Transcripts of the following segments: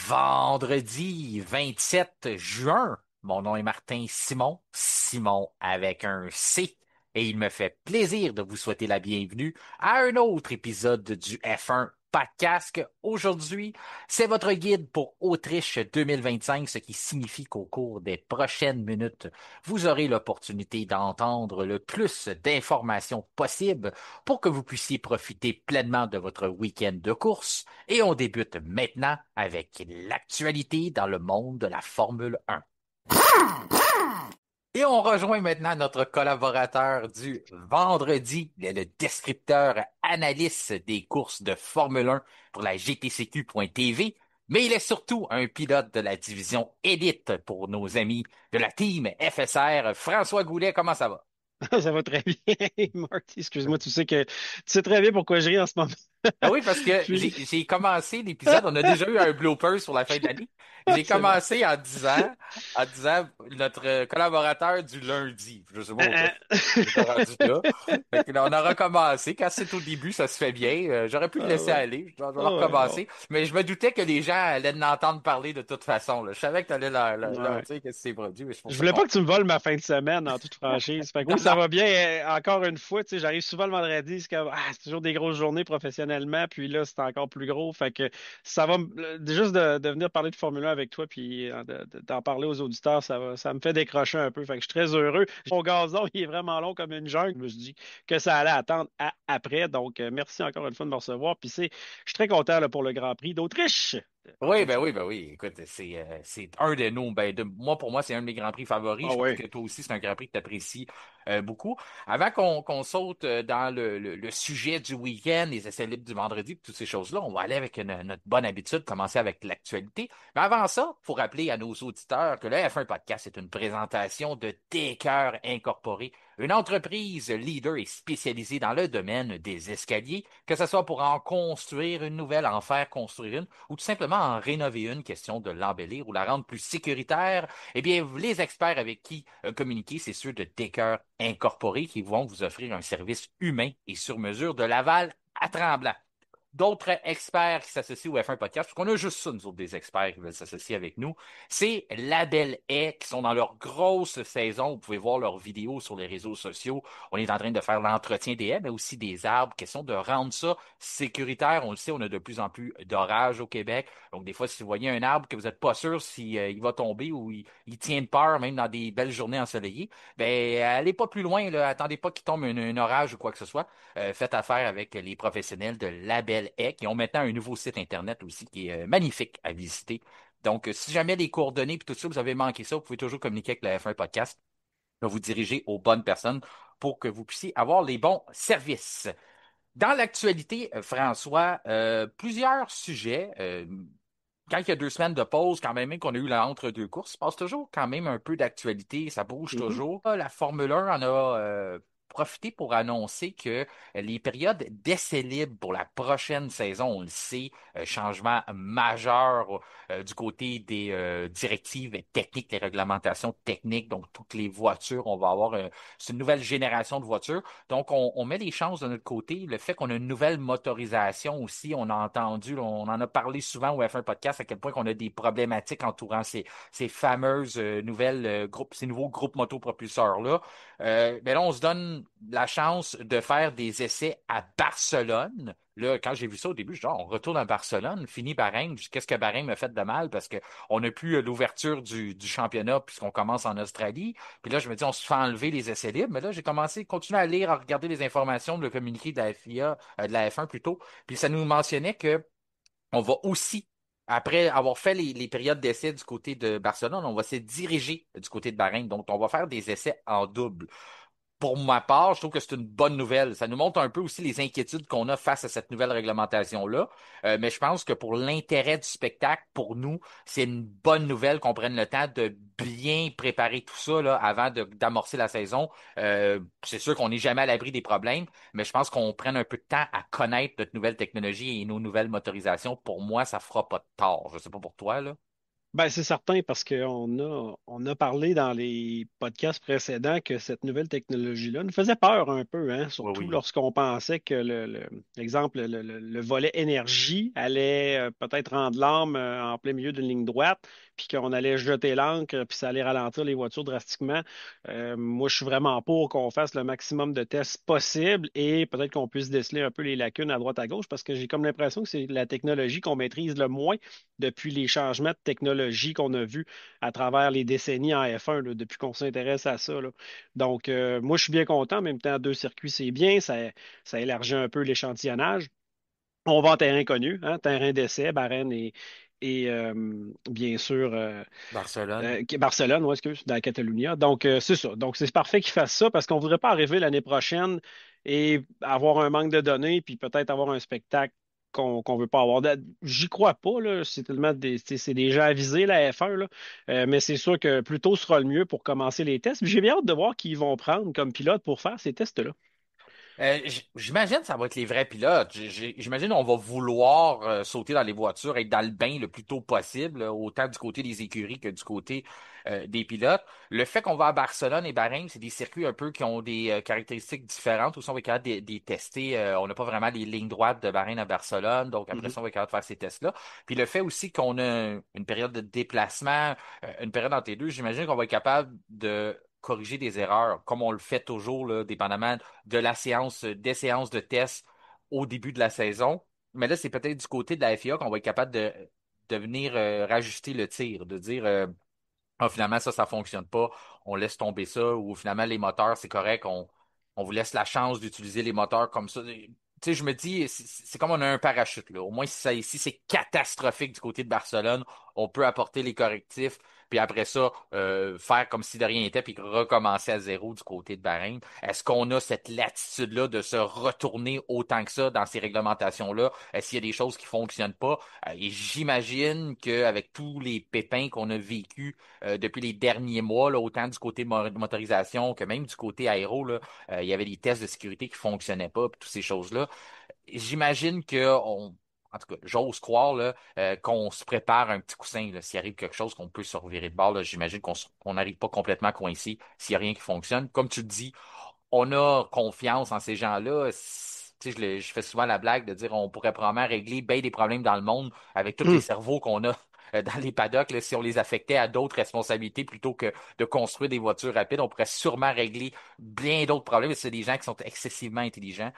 Vendredi 27 juin. Mon nom est Martin Simon, Simon avec un C, et il me fait plaisir de vous souhaiter la bienvenue à un autre épisode du F1 Podcast. Aujourd'hui, c'est votre guide pour Autriche 2025, ce qui signifie qu'au cours des prochaines minutes, vous aurez l'opportunité d'entendre le plus d'informations possible pour que vous puissiez profiter pleinement de votre week-end de course. Et on débute maintenant avec l'actualité dans le monde de la Formule 1. Et on rejoint maintenant notre collaborateur du vendredi, le descripteur analyste des courses de Formule 1 pour la GTCQ.tv, mais il est surtout un pilote de la division élite pour nos amis de la team FSR. François Goulet, comment ça va? Ça va très bien, Marty. Excuse-moi, tu sais très bien pourquoi je ris en ce moment. Ah oui, parce que Puis, j'ai commencé l'épisode, on a déjà eu un blooper sur la fin de l'année. J'ai c'est bon. commencé en disant notre collaborateur du lundi. Je sais pas pourquoi Euh, j'étais rendu là. Fait que là, on a recommencé. Quand c'est au début, ça se fait bien. J'aurais pu le laisser ouais. aller. Je vais Ouais, bon. recommencer. Mais je me doutais que les gens allaient en entendre parler de toute façon, là. Je savais que tu allais leur Ouais. dire que c'est produit, mais c'est pour Je ça voulais qu'on... pas que tu me voles ma fin de semaine en toute franchise. Fait que Non, oui, ça non. va bien. Encore une fois, tu sais, j'arrive souvent le vendredi, c'est toujours des grosses journées professionnellement, puis là, c'est encore plus gros. Fait que ça va juste de venir parler de Formule 1 avec toi, puis d'en parler aux auditeurs, ça me fait décrocher un peu. Fait que je suis très heureux. Mon gazon, il est vraiment long comme une jungle. Je me suis dit que ça allait attendre après. Donc, merci encore une fois de me recevoir. Je suis très content là, pour le Grand Prix d'Autriche en Oui, fin de ben oui, semaine. ben oui. Écoute, c'est un de nos, moi, pour moi, c'est un de mes grands prix favoris. Ah Je pense oui. que toi aussi, c'est un grand prix que tu apprécies beaucoup. Avant qu'on saute dans le sujet du week-end, les essais libres du vendredi, toutes ces choses-là, on va aller avec notre bonne habitude, commencer avec l'actualité. Mais avant ça, il faut rappeler à nos auditeurs que le F1 Podcast est une présentation de T-Cœur Incorporé, une entreprise leader et spécialisée dans le domaine des escaliers, que ce soit pour en construire une nouvelle, en faire construire une, ou tout simplement en rénover une, question de l'embellir ou la rendre plus sécuritaire. Eh bien, les experts avec qui communiquer, c'est ceux de Decker Incorporé qui vont vous offrir un service humain et sur mesure de Laval à Tremblant. D'autres experts qui s'associent au F1 Podcast, parce qu'on a juste ça, nous autres, des experts qui veulent s'associer avec nous, c'est Label Hay, qui sont dans leur grosse saison. Vous pouvez voir leurs vidéos sur les réseaux sociaux. On est en train de faire l'entretien des haies, mais aussi des arbres. Question de rendre ça sécuritaire. On le sait, on a de plus en plus d'orages au Québec. Donc, des fois, si vous voyez un arbre que vous n'êtes pas sûr si, il va tomber ou il tient de peur, même dans des belles journées ensoleillées, ben, allez pas plus loin, là. Attendez pas qu'il tombe un orage ou quoi que ce soit. Faites affaire avec les professionnels de Label Hay, qui ont maintenant un nouveau site Internet aussi qui est magnifique à visiter. Donc, si jamais les coordonnées et tout ça, vous avez manqué ça, vous pouvez toujours communiquer avec le F1 Podcast. Va vous diriger aux bonnes personnes pour que vous puissiez avoir les bons services. Dans l'actualité, François, plusieurs sujets. Quand il y a 2 semaines de pause, quand même qu'on a eu la entre-deux courses, il se passe toujours quand même un peu d'actualité, ça bouge Mhm. toujours. La Formule 1 en a profité pour annoncer que les périodes d'essai libre pour la prochaine saison, on le sait, changement majeur du côté des directives techniques, les réglementations techniques, donc toutes les voitures, on va avoir c'est une nouvelle génération de voitures. Donc, on met les chances de notre côté. Le fait qu'on a une nouvelle motorisation aussi, on a entendu, on en a parlé souvent au F1 Podcast, à quel point qu'on a des problématiques entourant ces fameuses nouvelles groupes, ces nouveaux groupes motopropulseurs-là. Mais là, on se donne la chance de faire des essais à Barcelone. Là, quand j'ai vu ça au début, je dis, ah, on retourne à Barcelone, fini Bahreïn. Je dis, qu'est-ce que Bahreïn me fait de mal? Parce qu'on n'a plus l'ouverture du championnat puisqu'on commence en Australie. Puis là, je me dis, on se fait enlever les essais libres. Mais là, j'ai commencé, continuer à lire, à regarder les informations de le communiqué de la FIA, de la F1 plutôt. Puis ça nous mentionnait que on va aussi, après avoir fait les périodes d'essai du côté de Barcelone, on va se diriger du côté de Bahreïn. Donc, on va faire des essais en double. Pour ma part, je trouve que c'est une bonne nouvelle. Ça nous montre un peu aussi les inquiétudes qu'on a face à cette nouvelle réglementation-là. Mais je pense que pour l'intérêt du spectacle, pour nous, c'est une bonne nouvelle qu'on prenne le temps de bien préparer tout ça là, avant d'amorcer la saison. C'est sûr qu'on n'est jamais à l'abri des problèmes, mais je pense qu'on prenne un peu de temps à connaître notre nouvelle technologie et nos nouvelles motorisations. Pour moi, ça fera pas de tort. Je sais pas pour toi, là. Ben, c'est certain parce on a parlé dans les podcasts précédents que cette nouvelle technologie-là nous faisait peur un peu, hein, Oui, surtout oui. lorsqu'on pensait que l'exemple, le volet énergie allait peut-être rendre l'âme en plein milieu d'une ligne droite, puis qu'on allait jeter l'encre, puis ça allait ralentir les voitures drastiquement. Moi, je suis vraiment pour qu'on fasse le maximum de tests possibles et peut-être qu'on puisse déceler un peu les lacunes à droite à gauche parce que j'ai comme l'impression que c'est la technologie qu'on maîtrise le moins depuis les changements de technologie qu'on a vus à travers les décennies en F1, là, depuis qu'on s'intéresse à ça, là. Donc, moi, je suis bien content. En même temps, deux circuits, c'est bien. Ça élargit un peu l'échantillonnage. On va en terrain connu, hein, terrain d'essai, Bahreïn et bien sûr Barcelone. Barcelone, ouais, excuse, dans la Catalunya. Donc, c'est ça. Donc, c'est parfait qu'ils fassent ça parce qu'on ne voudrait pas arriver l'année prochaine et avoir un manque de données, puis peut-être avoir un spectacle qu'on veut pas avoir. J'y crois pas, là. C'est tellement c'est déjà avisé, la F1, là. Mais c'est sûr que plus tôt sera le mieux pour commencer les tests. Puis j'ai bien hâte de voir qui ils vont prendre comme pilote pour faire ces tests-là. J'imagine que ça va être les vrais pilotes. J'imagine qu'on va vouloir sauter dans les voitures, être dans le bain le plus tôt possible, là, autant du côté des écuries que du côté des pilotes. Le fait qu'on va à Barcelone et Bahreïn, c'est des circuits un peu qui ont des caractéristiques différentes. Aussi, on va être capable de les tester. On n'a pas vraiment les lignes droites de Bahreïn à Barcelone, donc après Mhm. ça, on va être capable de faire ces tests-là. Puis le fait aussi qu'on a une période de déplacement, une période entre les deux, j'imagine qu'on va être capable de corriger des erreurs, comme on le fait toujours, là, dépendamment de la séance, des séances de tests au début de la saison. Mais là, c'est peut-être du côté de la FIA qu'on va être capable de venir rajuster le tir, de dire ah, finalement, ça fonctionne pas, on laisse tomber ça, ou finalement, les moteurs, c'est correct, on vous laisse la chance d'utiliser les moteurs comme ça. Tu sais, je me dis, c'est comme on a un parachute, là. Au moins, si c'est catastrophique du côté de Barcelone, on peut apporter les correctifs, puis après ça, faire comme si de rien n'était, puis recommencer à zéro du côté de Bahreïn. Est-ce qu'on a cette latitude-là de se retourner autant que ça dans ces réglementations-là? Est-ce qu'il y a des choses qui fonctionnent pas? Et j'imagine qu'avec tous les pépins qu'on a vécus depuis les derniers mois, là, autant du côté motorisation que même du côté aéro, là, il y avait des tests de sécurité qui fonctionnaient pas, puis toutes ces choses-là. J'imagine en tout cas, j'ose croire là, qu'on se prépare un petit coussin. Là, s'il arrive quelque chose qu'on peut se revirer de bord, là, j'imagine qu'on n'arrive pas complètement coincé s'il n'y a rien qui fonctionne. Comme tu le dis, on a confiance en ces gens-là. Tu sais, je fais souvent la blague de dire on pourrait probablement régler bien des problèmes dans le monde avec tous les Hum. cerveaux qu'on a dans les paddocks. Là, si on les affectait à d'autres responsabilités plutôt que de construire des voitures rapides, on pourrait sûrement régler bien d'autres problèmes. C'est des gens qui sont excessivement intelligents.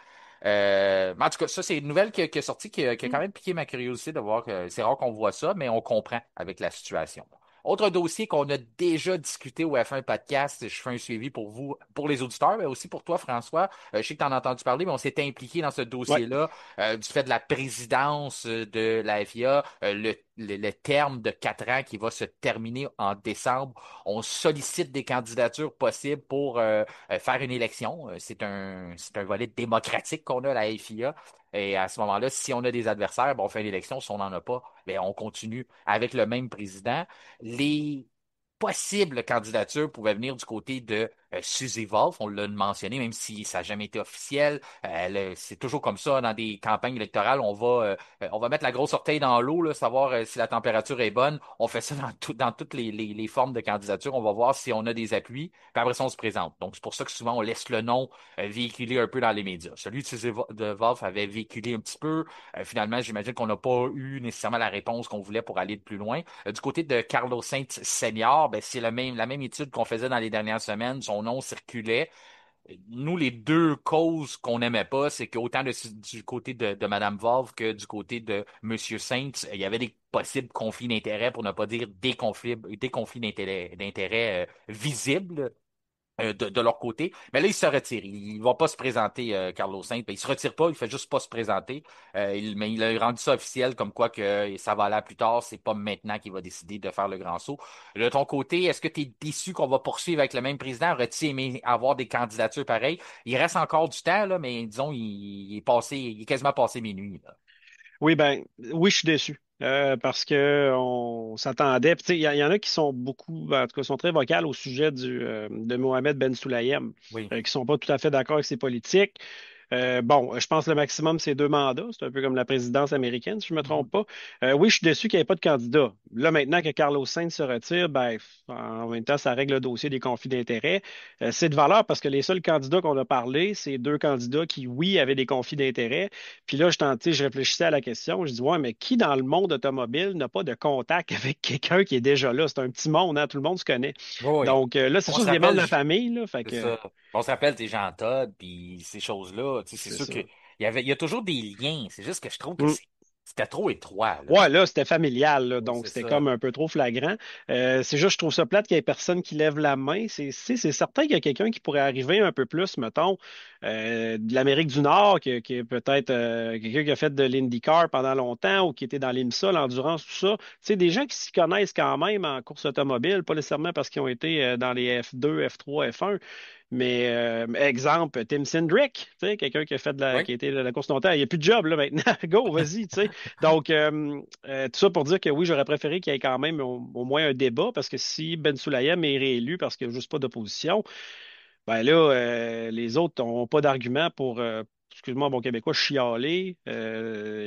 Mais en tout cas, ça, c'est une nouvelle qui est sortie qui a quand même piqué ma curiosité de voir que c'est rare qu'on voit ça, mais on comprend avec la situation. Autre dossier qu'on a déjà discuté au F1 Podcast, je fais un suivi pour vous, pour les auditeurs, mais aussi pour toi, François. Je sais que tu en as entendu parler, mais on s'est impliqué dans ce Ouais. dossier-là du fait de la présidence de la FIA, le terme de 4 ans qui va se terminer en décembre. On sollicite des candidatures possibles pour faire une élection. C'est un volet démocratique qu'on a à la FIA. Et à ce moment-là, si on a des adversaires, ben, on fait une élection. Si on n'en a pas, ben, on continue avec le même président. Les possibles candidatures pouvaient venir du côté de Suzy Wolf, on l'a mentionné, même si ça n'a jamais été officiel. C'est toujours comme ça dans des campagnes électorales. On va mettre la grosse orteille dans l'eau, là, savoir si la température est bonne. On fait ça dans toutes les formes de candidature. On va voir si on a des appuis. Puis après ça, on se présente. Donc, c'est pour ça que souvent, on laisse le nom véhiculer un peu dans les médias. Celui de Wolf avait véhiculé un petit peu. Finalement, j'imagine qu'on n'a pas eu nécessairement la réponse qu'on voulait pour aller de plus loin. Du côté de Carlos Sainz Senior, ben, c'est la même étude qu'on faisait dans les dernières semaines. Son nom circulait. Nous, les deux causes qu'on n'aimait pas, c'est qu'autant du côté de Mme Valve que du côté de Monsieur Sainz, il y avait des possibles conflits d'intérêts, pour ne pas dire des conflits d'intérêts visibles de leur côté. Mais là, il se retire. Il ne va pas se présenter, Carlos Sainz. Ben, il se retire pas, il fait juste pas se présenter. Mais il a rendu ça officiel comme quoi que ça va aller plus tard. C'est pas maintenant qu'il va décider de faire le grand saut. De ton côté, est-ce que tu es déçu qu'on va poursuivre avec le même président? Aurais-tu aimé avoir des candidatures pareilles? Il reste encore du temps, là, mais disons, il est quasiment passé minuit, là. Oui, ben, oui, je suis déçu. Parce que on s'attendait. Puis, tu sais, il y en a qui sont beaucoup, en tout cas, sont très vocales au sujet de Mohamed Ben Sulayem, Oui. qui sont pas tout à fait d'accord avec ses politiques. Bon, je pense que le maximum, c'est 2 mandats. C'est un peu comme la présidence américaine, si je ne me trompe Mhm. pas. Oui, je suis déçu qu'il n'y ait pas de candidat. Là, maintenant que Carlos Sainz se retire, ben, en même temps, ça règle le dossier des conflits d'intérêts. C'est de valeur parce que les seuls candidats qu'on a parlé, c'est 2 candidats qui, oui, avaient des conflits d'intérêts. Puis là, je réfléchissais à la question. Je dis, ouais, mais qui dans le monde automobile n'a pas de contact avec quelqu'un qui est déjà là? C'est un petit monde, hein? Tout le monde se connaît. Oui, oui. Donc là, c'est On sûr, se c'est des membres rappelle, de la famille, là. Fait c'est que ça. On se rappelle des Jean Todt, puis ces choses-là. Tu sais, c'est c'est sûr ça. il y a toujours des liens. C'est juste que je trouve que Mm. c'était trop étroit, là. Ouais, là, c'était familial, là, Oui, donc c'est c'était ça. comme un peu trop flagrant. C'est juste, je trouve ça plate qu'il y ait personne qui lève la main. C'est certain qu'il y a quelqu'un qui pourrait arriver un peu plus, mettons, de l'Amérique du Nord, qui est peut-être quelqu'un qui a fait de l'IndyCar pendant longtemps ou qui était dans l'IMSA, l'endurance, tout ça. Tu sais, des gens qui s'y connaissent quand même en course automobile, pas nécessairement parce qu'ils ont été dans les F2, F3, F1. Mais exemple, Tim Cindric, tu sais, quelqu'un qui a fait Oui. qui a été de la course longtemps, il n'y a plus de job là maintenant. Go, vas-y, tu sais. Donc, tout ça pour dire que oui, j'aurais préféré qu'il y ait quand même au moins un débat, parce que si Ben Sulayem est réélu parce qu'il n'y a juste pas d'opposition, ben là, les autres n'ont pas d'argument pour, excuse-moi, bon québécois, chialer.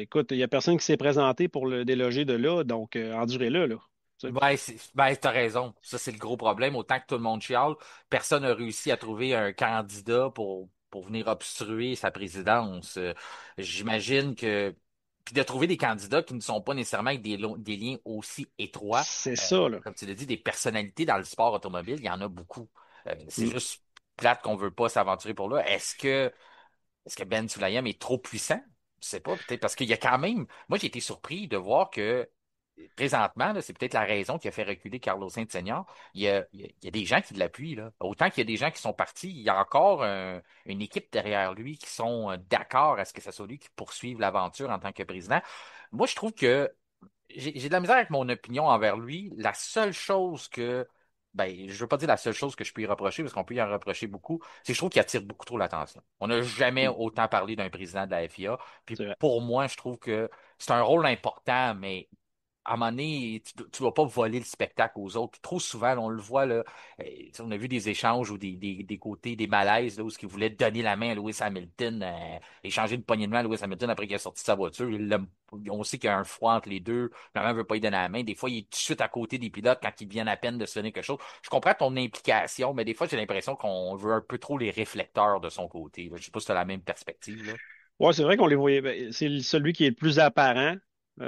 Écoute, il n'y a personne qui s'est présenté pour le déloger de là, donc endurez-le, là. Tu sais. T'as raison. Ça, c'est le gros problème. Autant que tout le monde chiale, personne n'a réussi à trouver un candidat pour venir obstruer sa présidence. J'imagine que. Puis de trouver des candidats qui ne sont pas nécessairement avec des liens aussi étroits. C'est Euh, ça, là. Comme tu l'as dit, des personnalités dans le sport automobile, il y en a beaucoup. C'est Mm. juste plate qu'on veut pas s'aventurer pour là. Est-ce que Ben Sulayem est trop puissant? Je sais pas, peut-être parce qu'il y a quand même. Moi, j'ai été surpris de voir que présentement, là, c'est peut-être la raison qui a fait reculer Carlos Sainz Senior. Il y a des gens qui l'appuient, là. Autant qu'il y a des gens qui sont partis, il y a encore une équipe derrière lui qui sont d'accord à ce que ce soit lui qui poursuive l'aventure en tant que président. Moi, je trouve que j'ai de la misère avec mon opinion envers lui. La seule chose que, ben, je veux pas dire la seule chose que je peux y reprocher, parce qu'on peut y en reprocher beaucoup, c'est que je trouve qu'il attire beaucoup trop l'attention. On n'a jamais Mm. autant parlé d'un président de la FIA. Puis C'est vrai. pour moi, je trouve que c'est un rôle important, mais à un moment donné, tu dois pas voler le spectacle aux autres. Trop souvent, là, on le voit, là, on a vu des échanges ou des côtés, des malaises, là, où ils voulaient donner la main à Lewis Hamilton, échanger une poignée de main à Lewis Hamilton après qu'il a sorti sa voiture. On sait qu'il y a un froid entre les deux. La main veut pas lui donner la main. Des fois, il est tout de suite à côté des pilotes quand ils viennent à peine de se donner quelque chose. Je comprends ton implication, mais des fois, j'ai l'impression qu'on veut un peu trop les réflecteurs de son côté, là. Je sais pas si tu as la même perspective, là. Ouais, c'est vrai qu'on les voyait. Ben, c'est celui qui est le plus apparent. Tu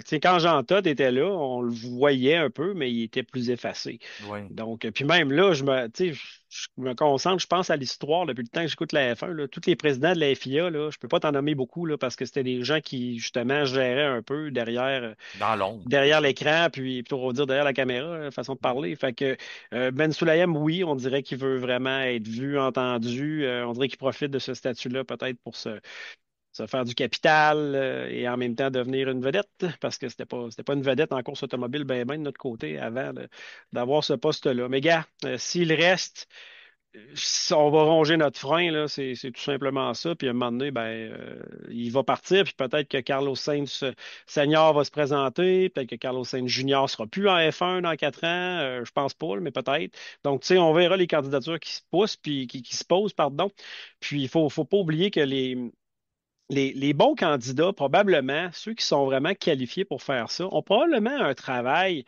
sais, quand Jean Todt était là, on le voyait un peu, mais il était plus effacé. Oui. Donc, puis même là, tu sais, je me concentre, je pense à l'histoire depuis le temps que j'écoute la F1, là. Tous les présidents de la FIA, là, je peux pas t'en nommer beaucoup, là, parce que c'était des gens qui, justement, géraient un peu Dans l'ombre, c'est derrière ça. l'écran, puis plutôt on va dire derrière la caméra, façon de parler. Fait que Ben Sulayem, oui, on dirait qu'il veut vraiment être vu, entendu. On dirait qu'il profite de ce statut-là peut-être pour se faire du capital et en même temps devenir une vedette, parce que c'était pas une vedette en course automobile ben de notre côté avant d'avoir ce poste-là. Mais gars, s'il reste, on va ronger notre frein, là, c'est tout simplement ça. Puis à un moment donné, ben, il va partir, puis peut-être que Carlos Sainz Senior va se présenter, peut-être que Carlos Sainz Junior sera plus en F1 dans 4 ans, je pense pas, mais peut-être. Donc, tu sais, on verra les candidatures qui se poussent, puis qui se posent, pardon. Puis faut pas oublier que les bons candidats, probablement, ceux qui sont vraiment qualifiés pour faire ça, ont probablement un travail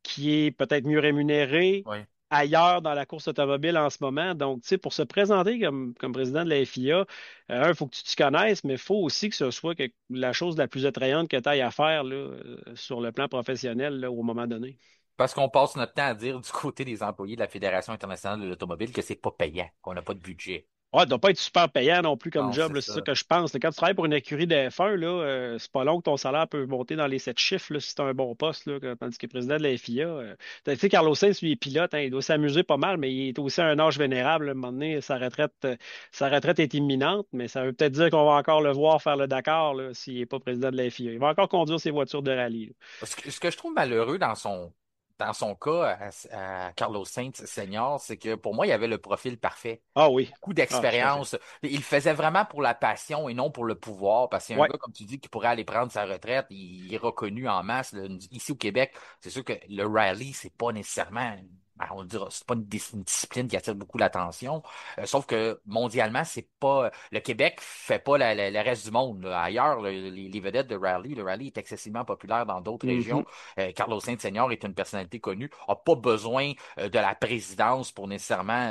qui est peut-être mieux rémunéré Oui. ailleurs dans la course automobile en ce moment. Donc, tu sais, pour se présenter comme président de la FIA, il faut que tu te connaisses, mais il faut aussi que ce soit la chose la plus attrayante que tu ailles à faire là, sur le plan professionnel là, au moment donné. Parce qu'on passe notre temps à dire du côté des employés de la Fédération internationale de l'automobile que c'est pas payant, qu'on n'a pas de budget. Ouais, ça doit pas être super payant non plus comme Non, job, c'est là, c'est ça ça. que je pense. Quand tu travailles pour une écurie de F1, là, c'est pas long que ton salaire peut monter dans les 7 chiffres là, si tu as un bon poste, là, tandis que président de la FIA. Tu sais, Carlos Sainz, lui, est pilote, hein, il doit s'amuser pas mal, mais il est aussi à un âge vénérable. À un moment donné, sa retraite est imminente, mais ça veut peut-être dire qu'on va encore le voir faire le Dakar là, s'il n'est pas président de la FIA. Il va encore conduire ses voitures de rallye, là. Ce que je trouve malheureux dans son cas à Carlos Sainz Senior, c'est que pour moi, il avait le profil parfait. Ah oui. Beaucoup Ah, tout à fait. d'expérience. Il le faisait vraiment pour la passion et non pour le pouvoir. Parce que c'est un Ouais. gars, comme tu dis, qui pourrait aller prendre sa retraite. Il est reconnu en masse, là. Ici au Québec, c'est sûr que le rallye, c'est pas nécessairement. ben, on le dira, c'est pas une discipline qui attire beaucoup l'attention. Sauf que mondialement, c'est pas le Québec fait pas le reste du monde, là. Ailleurs, les vedettes de rallye, le rallye est excessivement populaire dans d'autres régions. Mhm. Carlos Saint-Seigneur est une personnalité connue, a pas besoin de la présidence pour nécessairement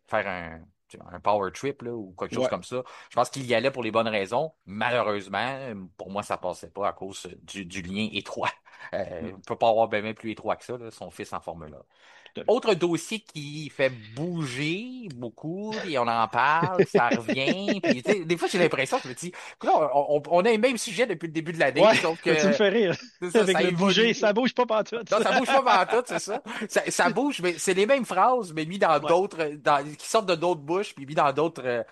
faire un power trip là, ou quelque chose Ouais. comme ça. Je pense qu'il y allait pour les bonnes raisons. Malheureusement, pour moi, ça passait pas à cause du lien étroit. Non, Il peut pas avoir bien plus étroit que ça, là, son fils en Formule 1. tout à fait. Autre dossier qui fait bouger beaucoup, puis on en parle, puis ça revient, puis tu sais, des fois j'ai l'impression, je me dis, là, on a les mêmes sujets depuis le début de l'année, Ouais, sauf mais tu me que fais rire. c'est ça, Avec ça le bouger, évolue. ça bouge pas pantoute. Non, ça bouge pas pantoute, c'est ça. Ça bouge, mais c'est les mêmes phrases, mais mis dans Ouais. d'autres, qui sortent de d'autres bouches, puis mis dans d'autres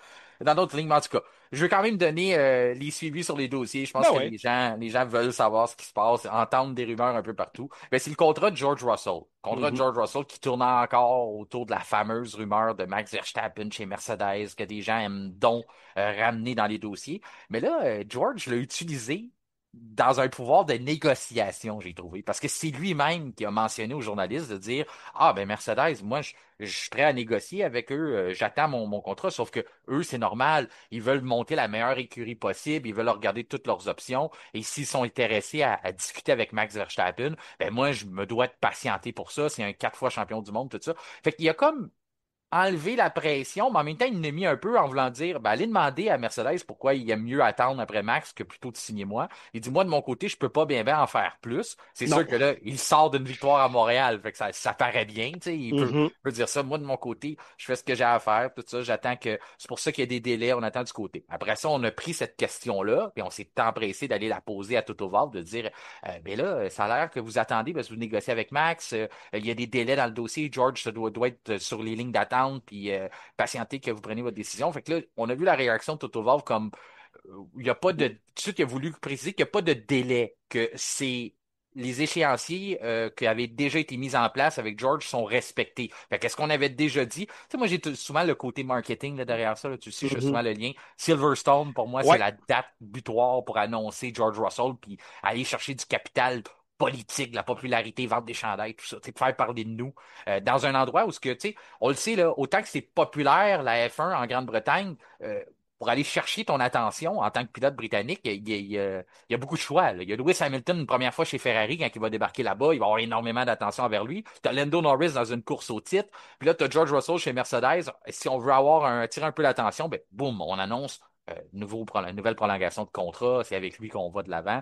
lignes. Mais en tout cas, je veux quand même donner les suivis sur les dossiers. Je pense Ben que ouais. les gens veulent savoir ce qui se passe, entendre des rumeurs un peu partout. Ben, c'est le contrat de George Russell. Le contrat de Mhm. George Russell qui tourne encore autour de la fameuse rumeur de Max Verstappen chez Mercedes, que des gens aiment donc ramener dans les dossiers. Mais là, George l'a utilisé dans un pouvoir de négociation, j'ai trouvé. Parce que c'est lui-même qui a mentionné aux journalistes de dire, ah, ben Mercedes, moi, je suis prêt à négocier avec eux, j'attends mon contrat, sauf que eux, c'est normal, ils veulent monter la meilleure écurie possible, ils veulent regarder toutes leurs options, et s'ils sont intéressés à discuter avec Max Verstappen, ben moi, je me dois de patienter pour ça, c'est un 4 fois champion du monde, tout ça. Fait qu'il y a comme enlever la pression, mais en même temps, il l'a mis un peu en voulant dire, ben, allez demander à Mercedes pourquoi il aime mieux attendre après Max que plutôt de signer moi. Il dit, moi, de mon côté, je peux pas bien en faire plus. C'est Non. sûr que là, il sort d'une victoire à Montréal, fait que ça paraît bien, tu sais, Mhm. peut dire ça. Moi, de mon côté, je fais ce que j'ai à faire, tout ça, j'attends que, c'est pour ça qu'il y a des délais, on attend du côté. Après ça, on a pris cette question-là, puis on s'est empressé d'aller la poser à Toto Wolff, de dire, ben là, ça a l'air que vous attendez, parce que vous négociez avec Max, il y a des délais dans le dossier. George doit être sur les lignes d'attente puis patienter que vous preniez votre décision. Fait que là, on a vu la réaction de Toto Wolff comme il n'y a pas de. Tout de suite, il a voulu préciser qu'il n'y a pas de délai, que c'est les échéanciers qui avaient déjà été mis en place avec George sont respectés. Fait qu'est-ce qu'on avait déjà dit? Tu sais, moi, j'ai souvent le côté marketing là, derrière ça. Là, tu sais, je fais Mhm. souvent le lien. Silverstone, pour moi, c'est Ouais. la date butoir pour annoncer George Russell puis aller chercher du capital politique, de la popularité, vendre des chandails, tout ça, tu sais, faire parler de nous dans un endroit où ce que, tu sais, on le sait, là, autant que c'est populaire, la F1 en Grande-Bretagne, pour aller chercher ton attention en tant que pilote britannique, il y a beaucoup de choix, là. Il y a Lewis Hamilton une première fois chez Ferrari quand il va débarquer là-bas, il va avoir énormément d'attention envers lui. Tu as Lando Norris dans une course au titre, puis là, tu as George Russell chez Mercedes. Si on veut attirer un peu l'attention, ben, boum, on annonce nouvelle prolongation de contrat, c'est avec lui qu'on va de l'avant.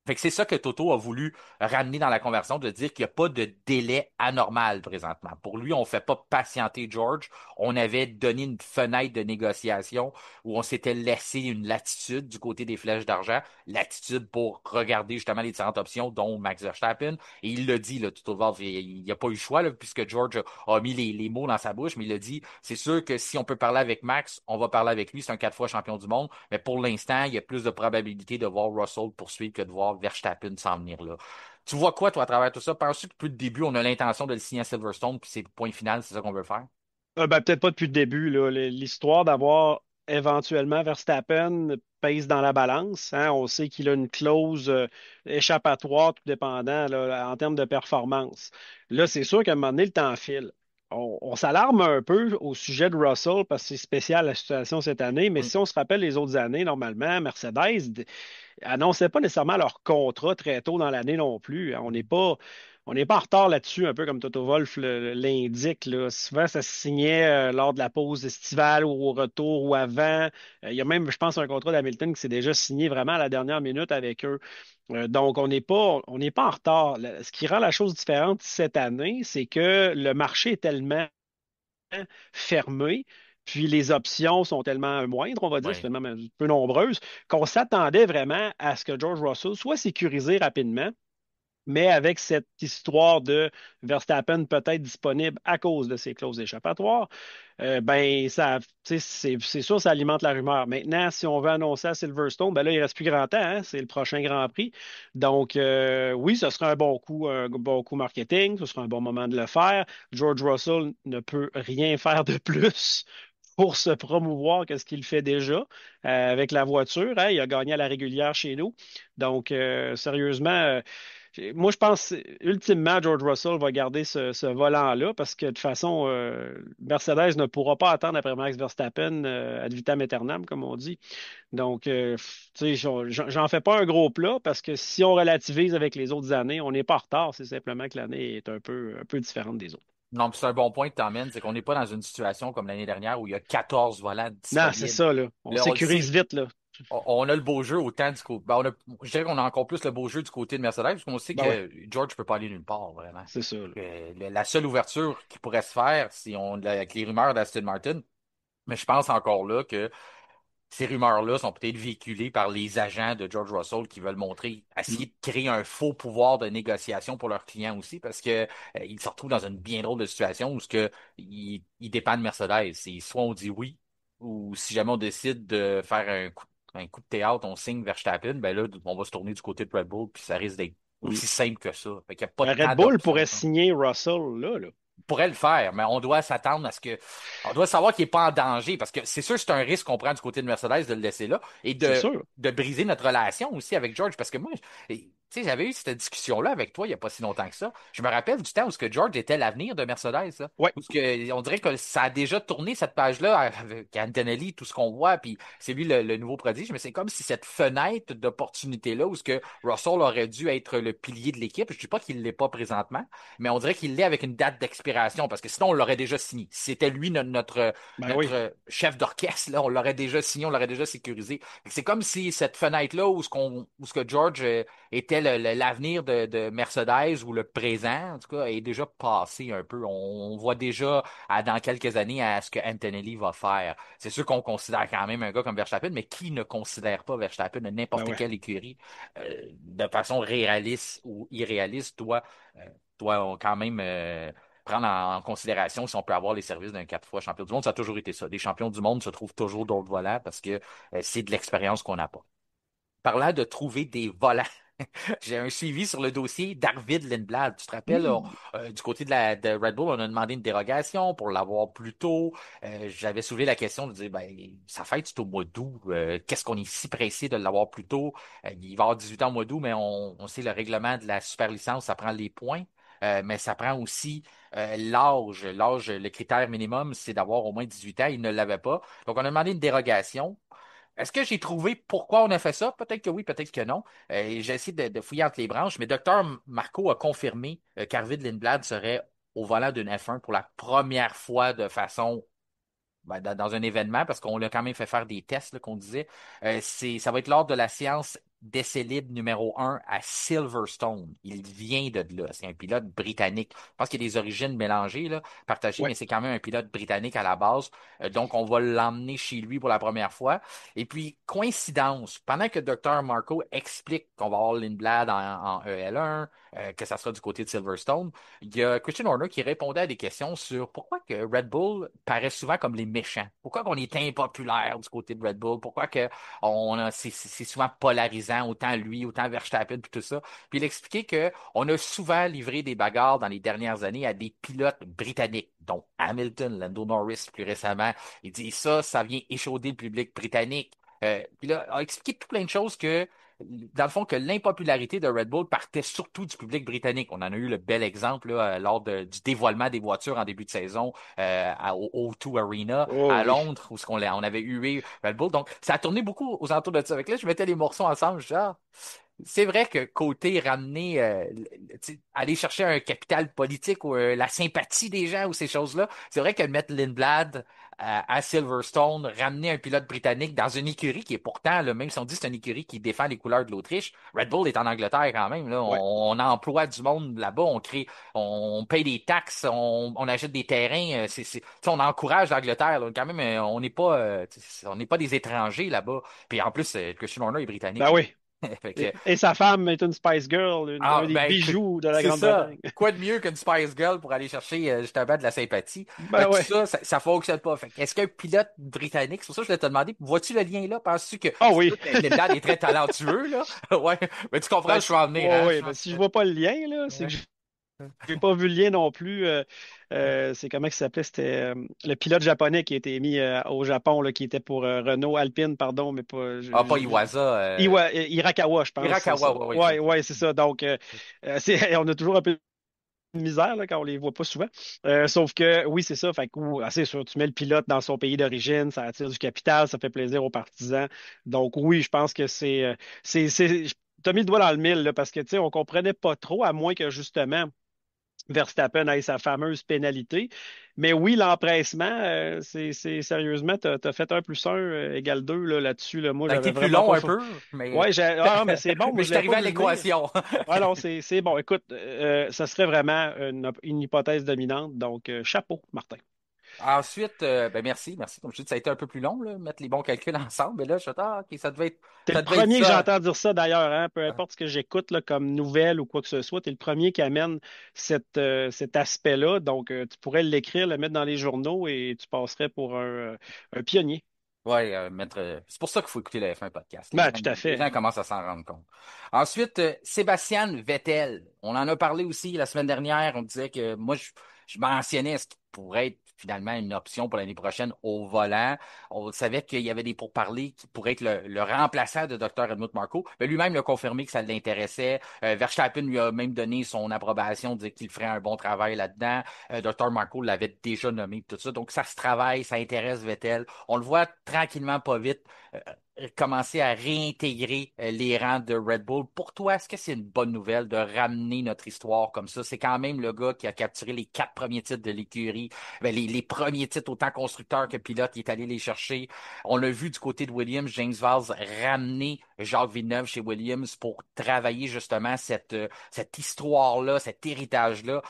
Fait que c'est ça que Toto a voulu ramener dans la conversation, de dire qu'il n'y a pas de délai anormal présentement. Pour lui, on ne fait pas patienter George. On avait donné une fenêtre de négociation où on s'était laissé une latitude du côté des flèches d'argent, latitude pour regarder justement les différentes options, dont Max Verstappen. Et il l'a dit, là, tout au long, il n'y a pas eu le choix, là, puisque George a mis les mots dans sa bouche, mais il a dit, c'est sûr que si on peut parler avec Max, on va parler avec lui. C'est un 4 fois champion du monde. Mais pour l'instant, il y a plus de probabilité de voir Russell poursuivre que de voir Verstappen s'en venir là. Tu vois quoi, toi, à travers tout ça? Penses-tu que depuis le début, on a l'intention de le signer à Silverstone, puis c'est le point final, c'est ça qu'on veut faire? Ben, peut-être pas depuis le début, là. L'histoire d'avoir éventuellement Verstappen pèse dans la balance, hein. On sait qu'il a une clause échappatoire, tout dépendant là, en termes de performance. Là, c'est sûr qu'à un moment donné, le temps file. On s'alarme un peu au sujet de Russell parce que c'est spécial la situation cette année, mais Mm. si on se rappelle les autres années, normalement, Mercedes annonçaient pas nécessairement leur contrat très tôt dans l'année non plus. On n'est pas en retard là-dessus, un peu comme Toto Wolff l'indique, là. Souvent, ça se signait lors de la pause estivale ou au retour ou avant. Il y a même, je pense, un contrat d'Hamilton qui s'est déjà signé vraiment à la dernière minute avec eux. Donc, on n'est pas en retard. Ce qui rend la chose différente cette année, c'est que le marché est tellement fermé. Puis les options sont tellement moindres, on va dire, c'est Oui. tellement peu nombreuses, qu'on s'attendait vraiment à ce que George Russell soit sécurisé rapidement, mais avec cette histoire de Verstappen peut-être disponible à cause de ses clauses échappatoires, ben ça, tu sais, c'est sûr, ça alimente la rumeur. Maintenant, si on veut annoncer à Silverstone, ben là, il reste plus grand temps, hein, c'est le prochain Grand Prix. Donc, oui, ce sera un bon coup marketing, ce sera un bon moment de le faire. George Russell ne peut rien faire de plus pour se promouvoir que ce qu'il fait déjà avec la voiture, hein. Il a gagné à la régulière chez nous. Donc, sérieusement, Moi, je pense ultimement George Russell va garder ce volant-là parce que de toute façon, Mercedes ne pourra pas attendre après Max Verstappen ad vitam aeternam, comme on dit. Donc, tu sais, j'en fais pas un gros plat parce que si on relativise avec les autres années, on n'est pas en retard. C'est simplement que l'année est un peu différente des autres. Non, puis c'est un bon point que tu emmènes, c'est qu'on n'est pas dans une situation comme l'année dernière où il y a 14 volants Non, c'est disponibles. ça, là. On Là, on le sécurise sait, vite, là. on a le beau jeu autant du côté. Je dirais qu'on a encore plus le beau jeu du côté de Mercedes, parce qu'on sait Ben ouais, que George peut pas aller nulle part, vraiment. c'est ça, là. La seule ouverture qui pourrait se faire, si avec les rumeurs d'Aston Martin, mais je pense encore là que ces rumeurs-là sont peut-être véhiculées par les agents de George Russell qui veulent Mm. essayer de créer un faux pouvoir de négociation pour leurs clients aussi, parce que ils se retrouvent dans une bien drôle de situation où ils dépendent de Mercedes. C'est soit on dit oui, ou si jamais on décide de faire un coup de théâtre, on signe Verstappen, ben là, on va se tourner du côté de Red Bull, puis ça risque d'être Mm. aussi simple que ça. Fait qu'il n'y a pas Ben, Red tant Bull d'options. pourrait signer Russell là, là. Pourrait le faire, mais on doit s'attendre à ce que. On doit savoir qu'il n'est pas en danger, parce que c'est sûr que c'est un risque qu'on prend du côté de Mercedes de le laisser là et C'est sûr. de briser notre relation aussi avec George. Parce que moi, tu sais, j'avais eu cette discussion-là avec toi il n'y a pas si longtemps que ça. Je me rappelle du temps où ce que George était l'avenir de Mercedes, là. Ouais. Où on dirait que ça a déjà tourné cette page-là avec Antonelli, tout ce qu'on voit, puis c'est lui le nouveau prodige, mais c'est comme si cette fenêtre d'opportunité-là où ce que Russell aurait dû être le pilier de l'équipe, je ne dis pas qu'il ne l'est pas présentement, mais on dirait qu'il l'est avec une date d'expiration, parce que sinon, on l'aurait déjà signé. Si c'était lui Ben oui. notre chef d'orchestre, là, on l'aurait déjà signé, on l'aurait déjà sécurisé. C'est comme si cette fenêtre-là où ce que George était l'avenir de Mercedes ou le présent, en tout cas, est déjà passé un peu. On voit déjà dans quelques années à ce que Antonelli va faire. C'est sûr qu'on considère quand même un gars comme Verstappen, mais qui ne considère pas Verstappen de Ben n'importe ouais. quelle écurie de façon réaliste ou irréaliste euh, doit quand même prendre en considération si on peut avoir les services d'un 4 fois champion du monde. Ça a toujours été ça. Des champions du monde se trouvent toujours d'autres volants parce que c'est de l'expérience qu'on n'a pas. Parlant de trouver des volants, j'ai un suivi sur le dossier d'Arvid Lindblad. Tu te rappelles, Hmm. du côté de Red Bull, on a demandé une dérogation pour l'avoir plus tôt. J'avais soulevé la question de dire, ben, sa fête, c'est au mois d'août. Qu'est-ce qu'on est si pressé de l'avoir plus tôt? Il va avoir 18 ans au mois d'août, mais on sait le règlement de la super licence, ça prend les points. Mais ça prend aussi l'âge. L'âge, le critère minimum, c'est d'avoir au moins 18 ans. Il ne l'avait pas. Donc, on a demandé une dérogation. Est-ce que j'ai trouvé pourquoi on a fait ça? Peut-être que oui, peut-être que non. J'ai essayé de fouiller entre les branches, mais Dr Marco a confirmé qu'Arvid Lindblad serait au volant d'une F1 pour la première fois de façon dans un événement, parce qu'on l'a quand même fait faire des tests, là, qu'on disait. Ça va être lors de la séance d'essai libre numéro 1 à Silverstone. Il vient de là. C'est un pilote britannique. Je pense qu'il y a des origines mélangées, là, partagées, Ouais. mais c'est quand même un pilote britannique à la base. Donc, on va l'emmener chez lui pour la première fois. Et puis, coïncidence, pendant que Dr. Marco explique qu'on va avoir Lindblad en EL1, que ça sera du côté de Silverstone, il y a Christian Horner qui répondait à des questions sur pourquoi que Red Bull paraît souvent comme les méchants. Pourquoi qu'on est impopulaire du côté de Red Bull. Pourquoi que c'est souvent polarisant, autant lui, autant Verstappen, puis tout ça. Puis il expliquait que on a souvent livré des bagarres dans les dernières années à des pilotes britanniques, dont Hamilton, Lando Norris plus récemment. Il dit ça vient échauder le public britannique. Puis là, il a expliqué tout plein de choses que dans le fond, que l'impopularité de Red Bull partait surtout du public britannique. On en a eu le bel exemple là, lors du dévoilement des voitures en début de saison au O2 Arena Oh à oui. Londres, où on avait hué Red Bull. Donc, ça a tourné beaucoup aux alentours de ça. Avec là, je mettais les morceaux ensemble, genre. C'est vrai que côté ramener, aller chercher un capital politique ou la sympathie des gens ou ces choses-là, c'est vrai que mettre Lindblad à Silverstone, ramener un pilote britannique dans une écurie qui est pourtant, là, même si on dit que c'est une écurie qui défend les couleurs de l'Autriche, Red Bull est en Angleterre quand même. Là, Ouais. on emploie du monde là-bas, on paye des taxes, on achète des terrains, on encourage l'Angleterre. Là, quand même, on n'est pas des étrangers là-bas. Puis en plus, Christian Horner est britannique Ben lui. oui. Fait que, Et sa femme est une Spice Girl, un ah, des ben écoute, bijoux de la c'est ça. Grande-Bretagne. Quoi de mieux qu'une Spice Girl pour aller chercher justement de la sympathie? Ben Tout ouais. ça, ça fonctionne pas. Fait que est-ce qu'un pilote britannique, c'est pour ça que je voulais te demander, vois-tu le lien là? Penses-tu que Ah c'est oui. sûr que Lindblad est très talentueux, là? Ouais, mais tu comprends Ben, où je veux en venir, ouais, hein? ouais. Ben, si je vois pas le lien, là, c'est que Ouais. J'ai pas vu le lien non plus. C'est comment il s'appelait? C'était le pilote japonais qui a été mis au Japon, là, qui était pour Renault Alpine, pardon, mais pas. Ah, pas Iwasa, Hirakawa, je pense. Hirakawa, ouais, ouais, Ouais, ouais, c'est ça. Donc, on a toujours un peu de misère là, quand on les voit pas souvent. Sauf que oui, c'est ça. Fait que, c'est sûr, tu mets le pilote dans son pays d'origine, ça attire du capital, ça fait plaisir aux partisans. Donc oui, je pense que t'as mis le doigt dans le mille, là, parce que tu sais, on comprenait pas trop, à moins que justement Verstappen ait sa fameuse pénalité. Mais oui, l'empressement, sérieusement, t'as fait 1 + 1 égale 2 là, là-dessus. Là. Moi, ça a j'avais été plus vraiment long pas un fait. peu, mais, Ouais, mais c'est bon, moi mais je je suis l'avais arrivé pas à vu venir. l'équation. Ouais, non, c'est bon. Écoute, ça serait vraiment une hypothèse dominante. Donc, chapeau, Martin. Ensuite, ben merci, merci. Comme je dis, ça a été un peu plus long, là, mettre les bons calculs ensemble. Mais là, je suis OK, T'es le ça devait être premier que ça. j'entends dire ça d'ailleurs, hein, peu importe ce que j'écoute là, comme nouvelle ou quoi que ce soit, t'es le premier qui amène cet aspect-là. Donc, tu pourrais l'écrire, le mettre dans les journaux et tu passerais pour un pionnier. Ouais, c'est pour ça qu'il faut écouter le F1 podcast. Ben, tout à Les fait. gens commencent à s'en rendre compte. Ensuite, Sébastien Vettel. On en a parlé aussi la semaine dernière. On disait que je mentionnais ce qui pourrait être finalement une option pour l'année prochaine au volant. On savait qu'il y avait des pourparlers qui pourraient être le remplaçant de Dr. Helmut Marko. Mais lui-même l'a confirmé que ça l'intéressait. Verstappen lui a même donné son approbation, dit qu'il ferait un bon travail là-dedans. Dr. Marko l'avait déjà nommé, tout ça. Donc, ça se travaille, ça intéresse Vettel. On le voit tranquillement, pas vite, commencer à réintégrer les rangs de Red Bull. Pour toi, est-ce que c'est une bonne nouvelle de ramener notre histoire comme ça? C'est quand même le gars qui a capturé les 4 premiers titres de l'écurie, ben, les premiers titres autant constructeur que pilote, il est allé les chercher. On l'a vu du côté de Williams, James Valls ramener Jacques Villeneuve chez Williams pour travailler justement cette histoire-là, cet héritage-là.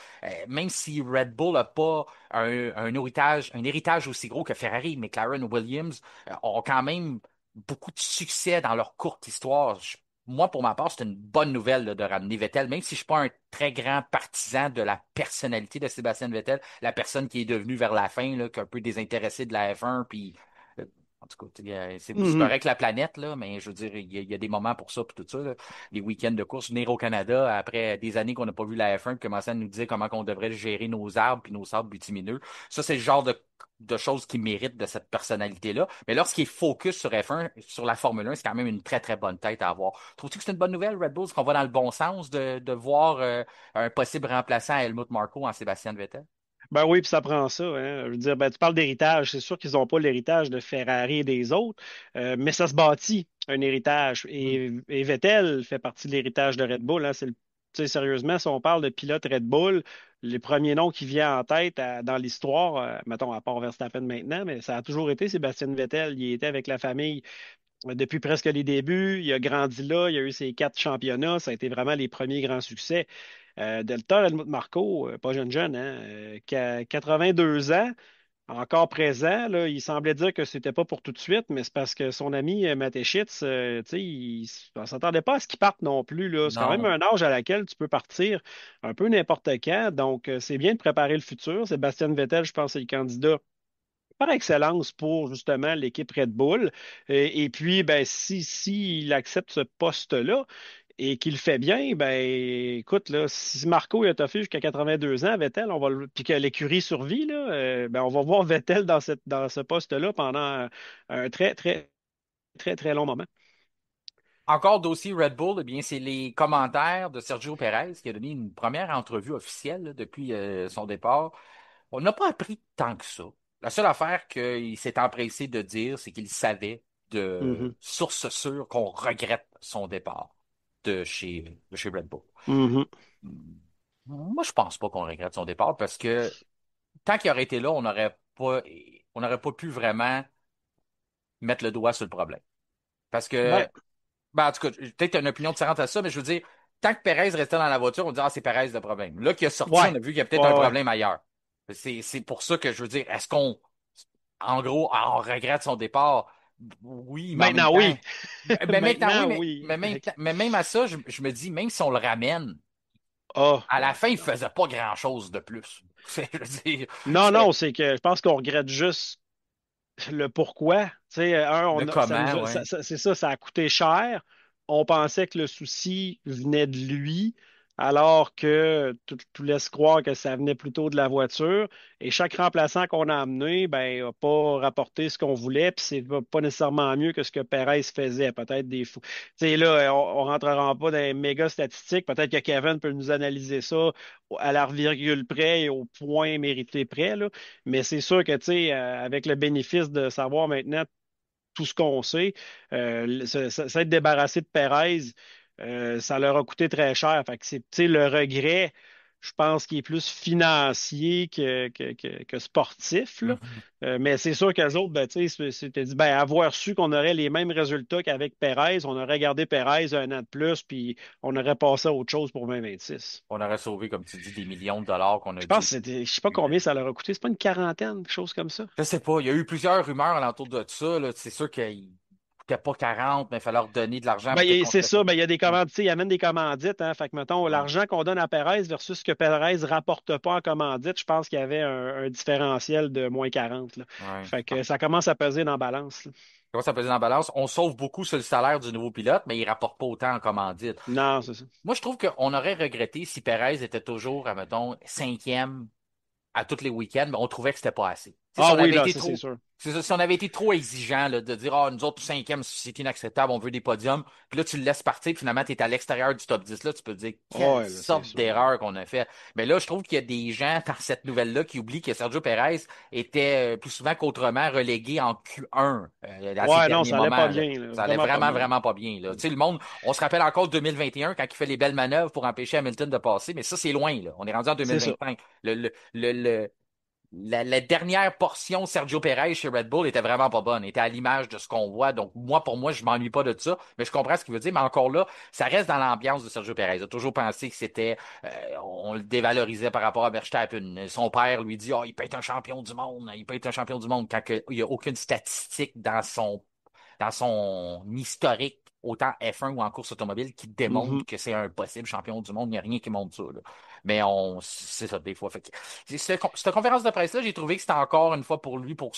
Même si Red Bull n'a pas un héritage aussi gros que Ferrari, McLaren, Williams ont quand même beaucoup de succès dans leur courte histoire. Moi, pour ma part, c'est une bonne nouvelle là, de ramener Vettel, même si je suis pas un très grand partisan de la personnalité de Sébastien Vettel, la personne qui est devenue vers la fin, là, qui est un peu désintéressée de la F1, puis euh, en tout cas, c'est Mhm. correct la planète, là, mais je veux dire, il y a des moments pour ça, puis tout ça, là. Les week-ends de course, venir au Canada après des années qu'on n'a pas vu la F1, puis commencer à nous dire comment on devrait gérer nos arbres puis nos sables bitumineux. Ça, c'est le genre de choses qui méritent de cette personnalité-là. Mais lorsqu'il est focus sur F1, sur la Formule 1, c'est quand même une très, très bonne tête à avoir. Trouves-tu que c'est une bonne nouvelle, Red Bull, qu'on va dans le bon sens de voir un possible remplaçant à Helmut Marko en Sébastien Vettel? Ben oui, puis ça prend ça. Hein. Je veux dire, ben, tu parles d'héritage. C'est sûr qu'ils n'ont pas l'héritage de Ferrari et des autres, mais ça se bâtit, un héritage. Hmm. Et Vettel fait partie de l'héritage de Red Bull. Hein. Tu sais, sérieusement, si on parle de pilote Red Bull, les premiers noms qui viennent en tête dans l'histoire, mettons, à part Verstappen maintenant, mais ça a toujours été Sébastien Vettel. Il était avec la famille depuis presque les débuts. Il a grandi là, il a eu ses 4 championnats. Ça a été vraiment les premiers grands succès. Delta Helmut Marko, pas jeune jeune, hein, 82 ans, encore présent. Là, il semblait dire que c'était pas pour tout de suite, mais c'est parce que son ami Mateschitz, tu sais, on s'attendait pas à ce qu'il parte non plus. Là. C'est quand même Non. un âge à laquelle tu peux partir un peu n'importe quand. Donc, c'est bien de préparer le futur. Sébastien Vettel, je pense, c'est le candidat par excellence pour justement l'équipe Red Bull. Et puis, ben, si il accepte ce poste-là et qu'il le fait bien, ben, écoute, là, si Marco il a toffé jusqu'à 82 ans, Vettel, puis que l'écurie survit, là, ben, on va voir Vettel dans ce poste-là pendant un très, très, très, très long moment. Encore dossier Red Bull, eh bien, c'est les commentaires de Sergio Perez qui a donné une première entrevue officielle là, depuis son départ. On n'a pas appris tant que ça. La seule affaire qu'il s'est empressé de dire, c'est qu'il savait de Mhm. source sûre qu'on regrette son départ de chez Red Bull. Mhm. Moi, je pense pas qu'on regrette son départ parce que tant qu'il aurait été là, on n'aurait pas pu vraiment mettre le doigt sur le problème. Parce que Ben, ben, en tout cas, peut-être une opinion différente à ça, mais je veux dire, tant que Perez restait dans la voiture, on dit, ah, c'est Perez le problème. Là, qu'il a sorti, on ouais, a vu qu'il y a peut-être un ouais, ouais. problème ailleurs. C'est pour ça que je veux dire, en gros, on regrette son départ? Oui, mais en même Maintenant, temps, oui. ben, maintenant, oui, Maintenant, oui. mais même à ça, je me dis, même si on le ramène, Ah, à la ouais. fin, il faisait pas grand-chose de plus. Je veux dire, Non, non, c'est que je pense qu'on regrette juste le pourquoi. Tu sais, le ça comment, ouais. c'est ça, ça a coûté cher. On pensait que le souci venait de lui, alors que tout laisse croire que ça venait plutôt de la voiture. Et chaque remplaçant qu'on a amené, ben, n'a pas rapporté ce qu'on voulait, puis c'est pas nécessairement mieux que ce que Perez faisait. Peut-être des fous. Tu sais, là, on rentrera pas dans les méga statistiques. Peut-être que Kevin peut nous analyser ça à la virgule près et au point mérité près, là. Mais c'est sûr que, tu sais, avec le bénéfice de savoir maintenant tout ce qu'on sait. S'être débarrassé de Perez, ça leur a coûté très cher. Fait que c'est, tu sais, le regret, je pense qu'il est plus financier que sportif, là. Mhm. Mais c'est sûr qu'eux autres, ben, tu sais, c'était dit, ben, avoir su qu'on aurait les mêmes résultats qu'avec Perez, on aurait gardé Perez un an de plus, puis on aurait passé à autre chose pour 2026. On aurait sauvé, comme tu dis, des millions de dollars qu'on a Je pense dû. que c'était, je sais pas combien ça leur a coûté, c'est pas une quarantaine, quelque chose comme ça. Je sais pas, il y a eu plusieurs rumeurs alentour de ça, là. C'est sûr qu'il ne coûtait pas 40, mais il fallait leur donner de l'argent, Ben, peut-être qu'on c'est serait ça, fait. ben, il y a des commandites, il amène des commandites, hein. Fait que, mettons, Ouais. l'argent qu'on donne à Perez versus ce que Perez rapporte pas en commandite, je pense qu'il y avait un différentiel de moins 40 là. Ouais. Fait que ça commence à peser dans la balance, là. Comment ça pesait dans la balance? On sauve beaucoup sur le salaire du nouveau pilote, mais il rapporte pas autant en commandite. Non, c'est ça. Moi, je trouve qu'on aurait regretté si Perez était toujours, mettons, cinquième à tous les week-ends, mais on trouvait que c'était pas assez. Tu sais, si Ah on oui, avait là, été ça, c'est trop, sûr. c'est ça, si on avait été trop exigeant, là, de dire, ah, nous autres, cinquième, c'est inacceptable, on veut des podiums, puis là, tu le laisses partir, puis finalement, tu es à l'extérieur du top 10, là, tu peux te dire, Ah quelle ouais, là, c'est sorte sûr. d'erreur qu'on a fait. Mais là, je trouve qu'il y a des gens dans cette nouvelle-là qui oublient que Sergio Perez était plus souvent qu'autrement relégué en Q1 à ses Ouais, non, derniers ça allait pas moments, là. bien, là, Ça allait vraiment pas vraiment, bien. vraiment pas bien, là. Tu sais, le monde, on se rappelle encore de 2021 quand il fait les belles manœuvres pour empêcher Hamilton de passer, mais ça, c'est loin, là. On est rendu en C'est ça. 2025. La dernière portion Sergio Perez chez Red Bull était vraiment pas bonne, était à l'image de ce qu'on voit. Donc, moi, pour moi, je m'ennuie pas de ça, mais je comprends ce qu'il veut dire. Mais encore là, ça reste dans l'ambiance de Sergio Perez. Il a toujours pensé que c'était, on le dévalorisait par rapport à Verstappen. Son père lui dit, oh, il peut être un champion du monde, il peut être un champion du monde, quand il n'y a aucune statistique dans son historique, autant F1 ou en course automobile, qui Mhm. démontre que c'est un possible champion du monde. Il n'y a rien qui montre ça, là. Mais c'est ça, des fois. Fait que, cette conférence de presse-là, j'ai trouvé que c'était encore une fois pour lui, pour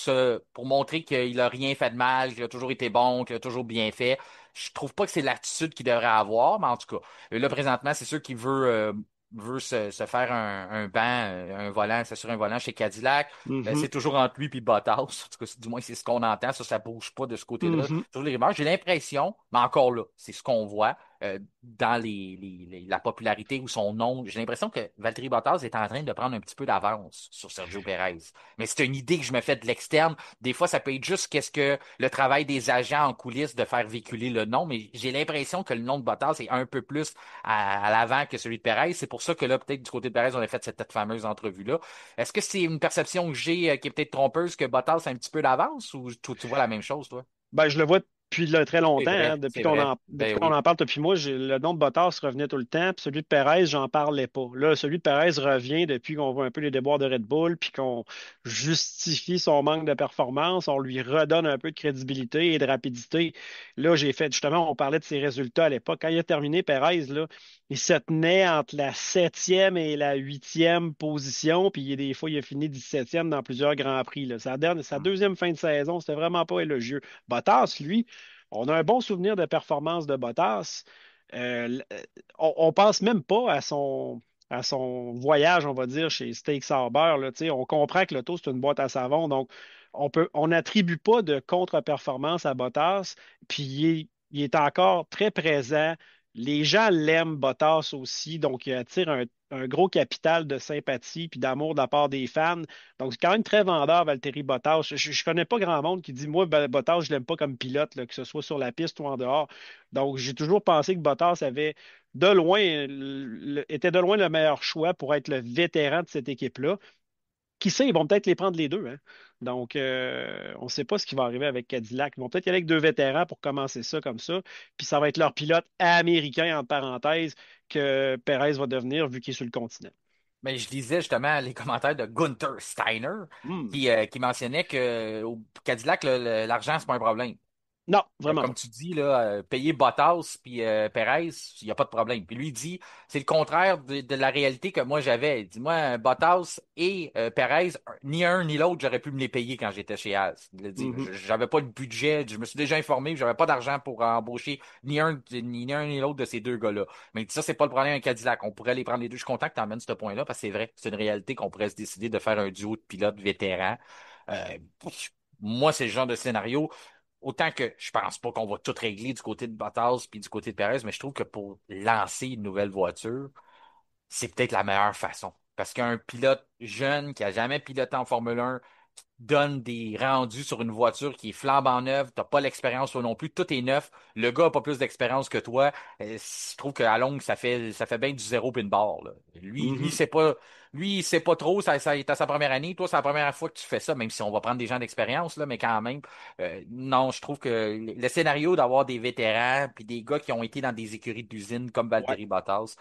montrer qu'il a rien fait de mal, qu'il a toujours été bon, qu'il a toujours bien fait. Je trouve pas que c'est l'attitude qu'il devrait avoir, mais en tout cas, là, présentement, c'est sûr qu'il veut se faire un banc, un volant, s'assurer un volant chez Cadillac. Mhm. C'est toujours entre lui et Bottas. En tout cas, du moins, c'est ce qu'on entend. Ça bouge pas de ce côté-là. Mhm. Toujours les rumeurs. J'ai l'impression, mais encore là, c'est ce qu'on voit dans la popularité ou son nom. J'ai l'impression que Valtteri Bottas est en train de prendre un petit peu d'avance sur Sergio Perez. Mais c'est une idée que je me fais de l'externe. Des fois, ça peut être juste qu'est-ce que le travail des agents en coulisses de faire véhiculer le nom, mais j'ai l'impression que le nom de Bottas est un peu plus à l'avant que celui de Perez. C'est pour ça que là, peut-être du côté de Perez, on a fait cette fameuse entrevue-là. Est-ce que c'est une perception que j'ai qui est peut-être trompeuse que Bottas a un petit peu d'avance ou tu vois la même chose, toi? Ben, je le vois depuis très C'est longtemps, hein. vrai, c'est vrai. Depuis Ben qu'on oui. en parle depuis moi, le nom de Bottas revenait tout le temps, puis celui de Perez, j'en parlais pas. Là, celui de Perez revient depuis qu'on voit un peu les déboires de Red Bull, puis qu'on justifie son manque de performance, on lui redonne un peu de crédibilité et de rapidité. Là, justement, on parlait de ses résultats à l'époque. Quand il a terminé, Perez, là, il se tenait entre la septième et la huitième position, puis des fois, il a fini 17e dans plusieurs Grands Prix, là. Sa Hmm. deuxième fin de saison, c'était vraiment pas élogieux. Bottas, lui, on a un bon souvenir de performance de Bottas. On pense même pas à son voyage, on va dire, chez Steak Sauber, là. Tu sais, on comprend que l'auto, c'est une boîte à savon, donc on n'attribue pas de contre-performance à Bottas, puis il est encore très présent. Les gens l'aiment, Bottas aussi, donc il attire un gros capital de sympathie puis d'amour de la part des fans. Donc, c'est quand même très vendeur, Valtteri Bottas. Je connais pas grand monde qui dit, moi, Bottas, je l'aime pas comme pilote, là, que ce soit sur la piste ou en dehors. Donc, j'ai toujours pensé que Bottas était de loin le meilleur choix pour être le vétéran de cette équipe-là. Qui sait, ils vont peut-être les prendre les deux, hein. Donc, on ne sait pas ce qui va arriver avec Cadillac. Ils vont peut-être y aller avec deux vétérans pour commencer ça comme ça. Puis ça va être leur pilote américain, entre parenthèses, que Perez va devenir vu qu'il est sur le continent. Mais je lisais justement les commentaires de Gunther Steiner Hmm. qui mentionnait que au Cadillac, l'argent, c'est pas un problème. Non, vraiment Comme pas. tu dis, là, payer Bottas puis Perez, il n'y a pas de problème. Puis lui, il dit, c'est le contraire de la réalité que moi j'avais. Il dit, moi, Bottas et Perez, ni un ni l'autre, j'aurais pu me les payer quand j'étais chez As. Il a dit, Mhm. j'avais pas de budget, je me suis déjà informé, j'avais pas d'argent pour embaucher ni l'autre de ces deux gars-là. Mais il dit, ça, c'est pas le problème avec Cadillac. On pourrait les prendre les deux. Je suis content que tu emmènes ce point-là parce que c'est vrai, c'est une réalité qu'on pourrait se décider de faire un duo de pilotes vétérans. Euh, Moi, c'est le genre de scénario. Autant que je pense pas qu'on va tout régler du côté de Bottas puis du côté de Perez, mais je trouve que pour lancer une nouvelle voiture, c'est peut-être la meilleure façon. Parce qu'un pilote jeune qui a jamais piloté en Formule 1 donne des rendus sur une voiture qui est flambant neuve, t'as pas l'expérience toi non plus, tout est neuf, le gars a pas plus d'expérience que toi, je trouve qu'à longue, ça fait bien du zéro puis une barre, là. Lui, Mhm. lui, il sait pas trop, ça est à sa première année, toi, c'est la première fois que tu fais ça, même si on va prendre des gens d'expérience, là, mais quand même, non, je trouve que le scénario d'avoir des vétérans puis des gars qui ont été dans des écuries d'usine comme Ouais. Valtteri Bottas,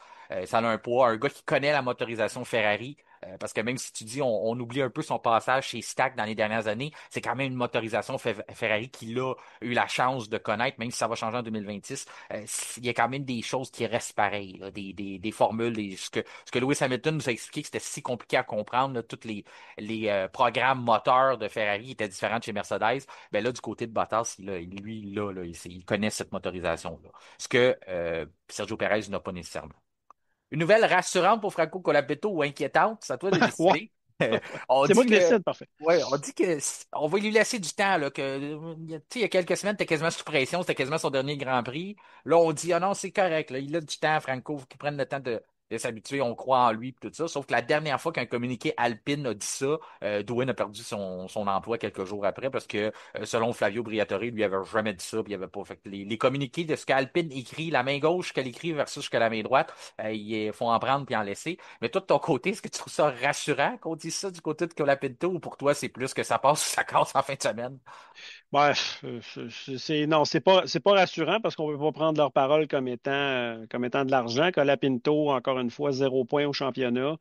ça a un poids, un gars qui connaît la motorisation Ferrari, parce que même si tu dis, on oublie un peu son passage chez Stack dans les dernières années, c'est quand même une motorisation Ferrari qu'il a eu la chance de connaître, même si ça va changer en 2026. Il y a quand même des choses qui restent pareilles, là, des formules, ce que Lewis Hamilton nous a expliqué que c'était si compliqué à comprendre, là, tous les programmes moteurs de Ferrari étaient différents de chez Mercedes. Ben là, du côté de Bottas, il connaît cette motorisation-là. Ce que Sergio Perez n'a pas nécessairement. Une nouvelle rassurante pour Franco Colapetto ou inquiétante, c'est à toi de Ouais. décider. On C'est moi dit qui que, décide, parfait. ouais, on dit que on va lui laisser du temps, là, tu sais, il y a quelques semaines, t'es quasiment sous pression, c'était quasiment son dernier Grand Prix. Là, on dit, ah non, c'est correct, là, il a du temps, Franco, faut qu'il prenne le temps de s'habituer, on croit en lui, pis tout ça. Sauf que la dernière fois qu'un communiqué Alpine a dit ça, Dwayne a perdu son emploi quelques jours après parce que, selon Flavio Briatore, lui avait jamais dit ça, puis il avait pas fait. Les communiqués de ce qu'Alpine écrit, la main gauche qu'elle écrit versus que la main droite, il faut en prendre puis en laisser. Mais toi, de ton côté, est-ce que tu trouves ça rassurant qu'on dise ça du côté de Colapinto ou pour toi, c'est plus que ça passe ou ça casse en fin de semaine? Bref, non, c'est pas rassurant parce qu'on ne peut pas prendre leur parole comme étant de l'argent. Colapinto, encore une fois, 0 point au championnat.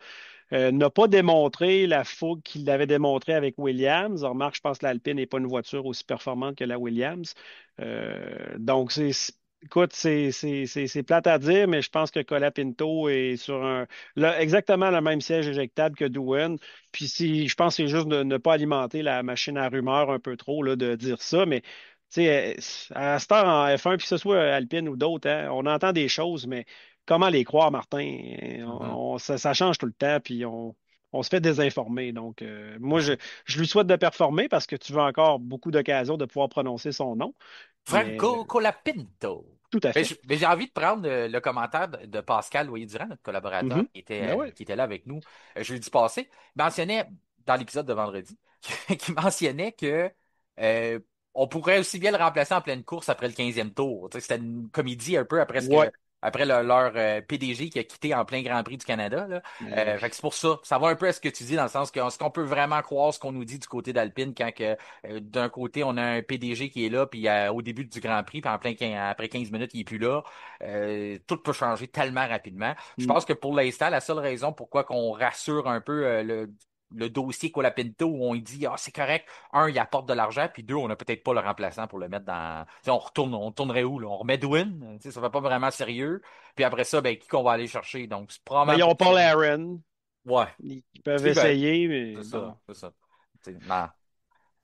N'a pas démontré la fougue qu'il avait démontré avec Williams. Remarque, je pense que l'Alpine n'est pas une voiture aussi performante que la Williams. Donc, écoute, c'est plate à dire, mais je pense que Colapinto est sur exactement le même siège éjectable que Doohan. Puis si, je pense que c'est juste de ne pas alimenter la machine à rumeurs un peu trop là, de dire ça, mais tu sais, à cette heure en F1, puis que ce soit Alpine ou d'autres, hein, on entend des choses, mais comment les croire, Martin? Mhm. Ça change tout le temps, puis on se fait désinformer. Donc, moi, je lui souhaite de performer parce que tu veux encore beaucoup d'occasions de pouvoir prononcer son nom. Mais Franco Colapinto. tout à Mais fait. j'ai envie de prendre le commentaire de Pascal Loyer-Durand, notre collaborateur Mhm. Ben oui. qui était là avec nous jeudi passé. Il mentionnait, dans l'épisode de vendredi, qui mentionnait que euh, on pourrait aussi bien le remplacer en pleine course après le 15e tour. Tu sais, c'était une comédie un peu Ouais. après leur PDG qui a quitté en plein Grand Prix du Canada, là. Ben oui. Fait que c'est pour ça. Ça va un peu à ce que tu dis, dans le sens que est-ce qu'on peut vraiment croire ce qu'on nous dit du côté d'Alpine quand que d'un côté, on a un PDG qui est là, puis au début du Grand Prix, puis après 15 minutes, il est plus là. Tout peut changer tellement rapidement. Je Mm. pense que pour l'instant, la seule raison pourquoi qu'on rassure un peu le dossier Colapinto où on dit ah c'est correct, un, il apporte de l'argent, puis deux, on n'a peut-être pas le remplaçant pour le mettre dans. Tu sais, on tournerait où là? On remet Dwayne, tu sais, ça fait pas vraiment sérieux. Puis après ça, ben qui qu'on va aller chercher? Donc c'est Ben, probablement ils ont pour ça. Paul Aaron. Ouais. Ils peuvent Tu sais, ben, essayer, mais c'est ça, bon. c'est ça. Tu sais, non.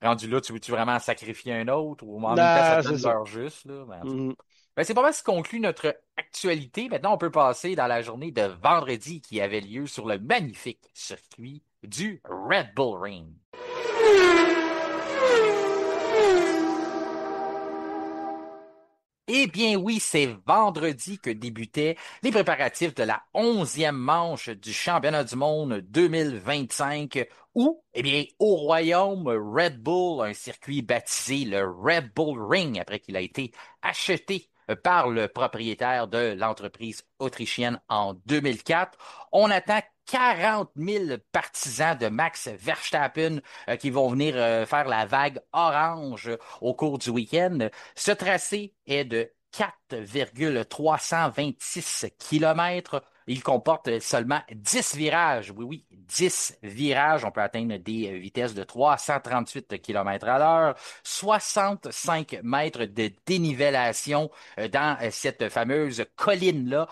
Rendu là, tu veux-tu vraiment sacrifier un autre ou en même temps, ça Non, te c'est donne ça. l'heure juste, là? Ben, en tout cas. Mhm. Ben, c'est pas mal ce qui conclut notre actualité. Maintenant, on peut passer dans la journée de vendredi qui avait lieu sur le magnifique circuit du Red Bull Ring. Eh bien oui, c'est vendredi que débutaient les préparatifs de la 11e manche du championnat du monde 2025 où, eh bien, au royaume Red Bull, un circuit baptisé le Red Bull Ring après qu'il a été acheté par le propriétaire de l'entreprise autrichienne en 2004. On attend 40 000 partisans de Max Verstappen qui vont venir faire la vague orange au cours du week-end. Ce tracé est de 4,326 kilomètres, Il comporte seulement 10 virages. Oui, oui, 10 virages. On peut atteindre des vitesses de 338 km à l'heure, 65 mètres de dénivellation dans cette fameuse colline-là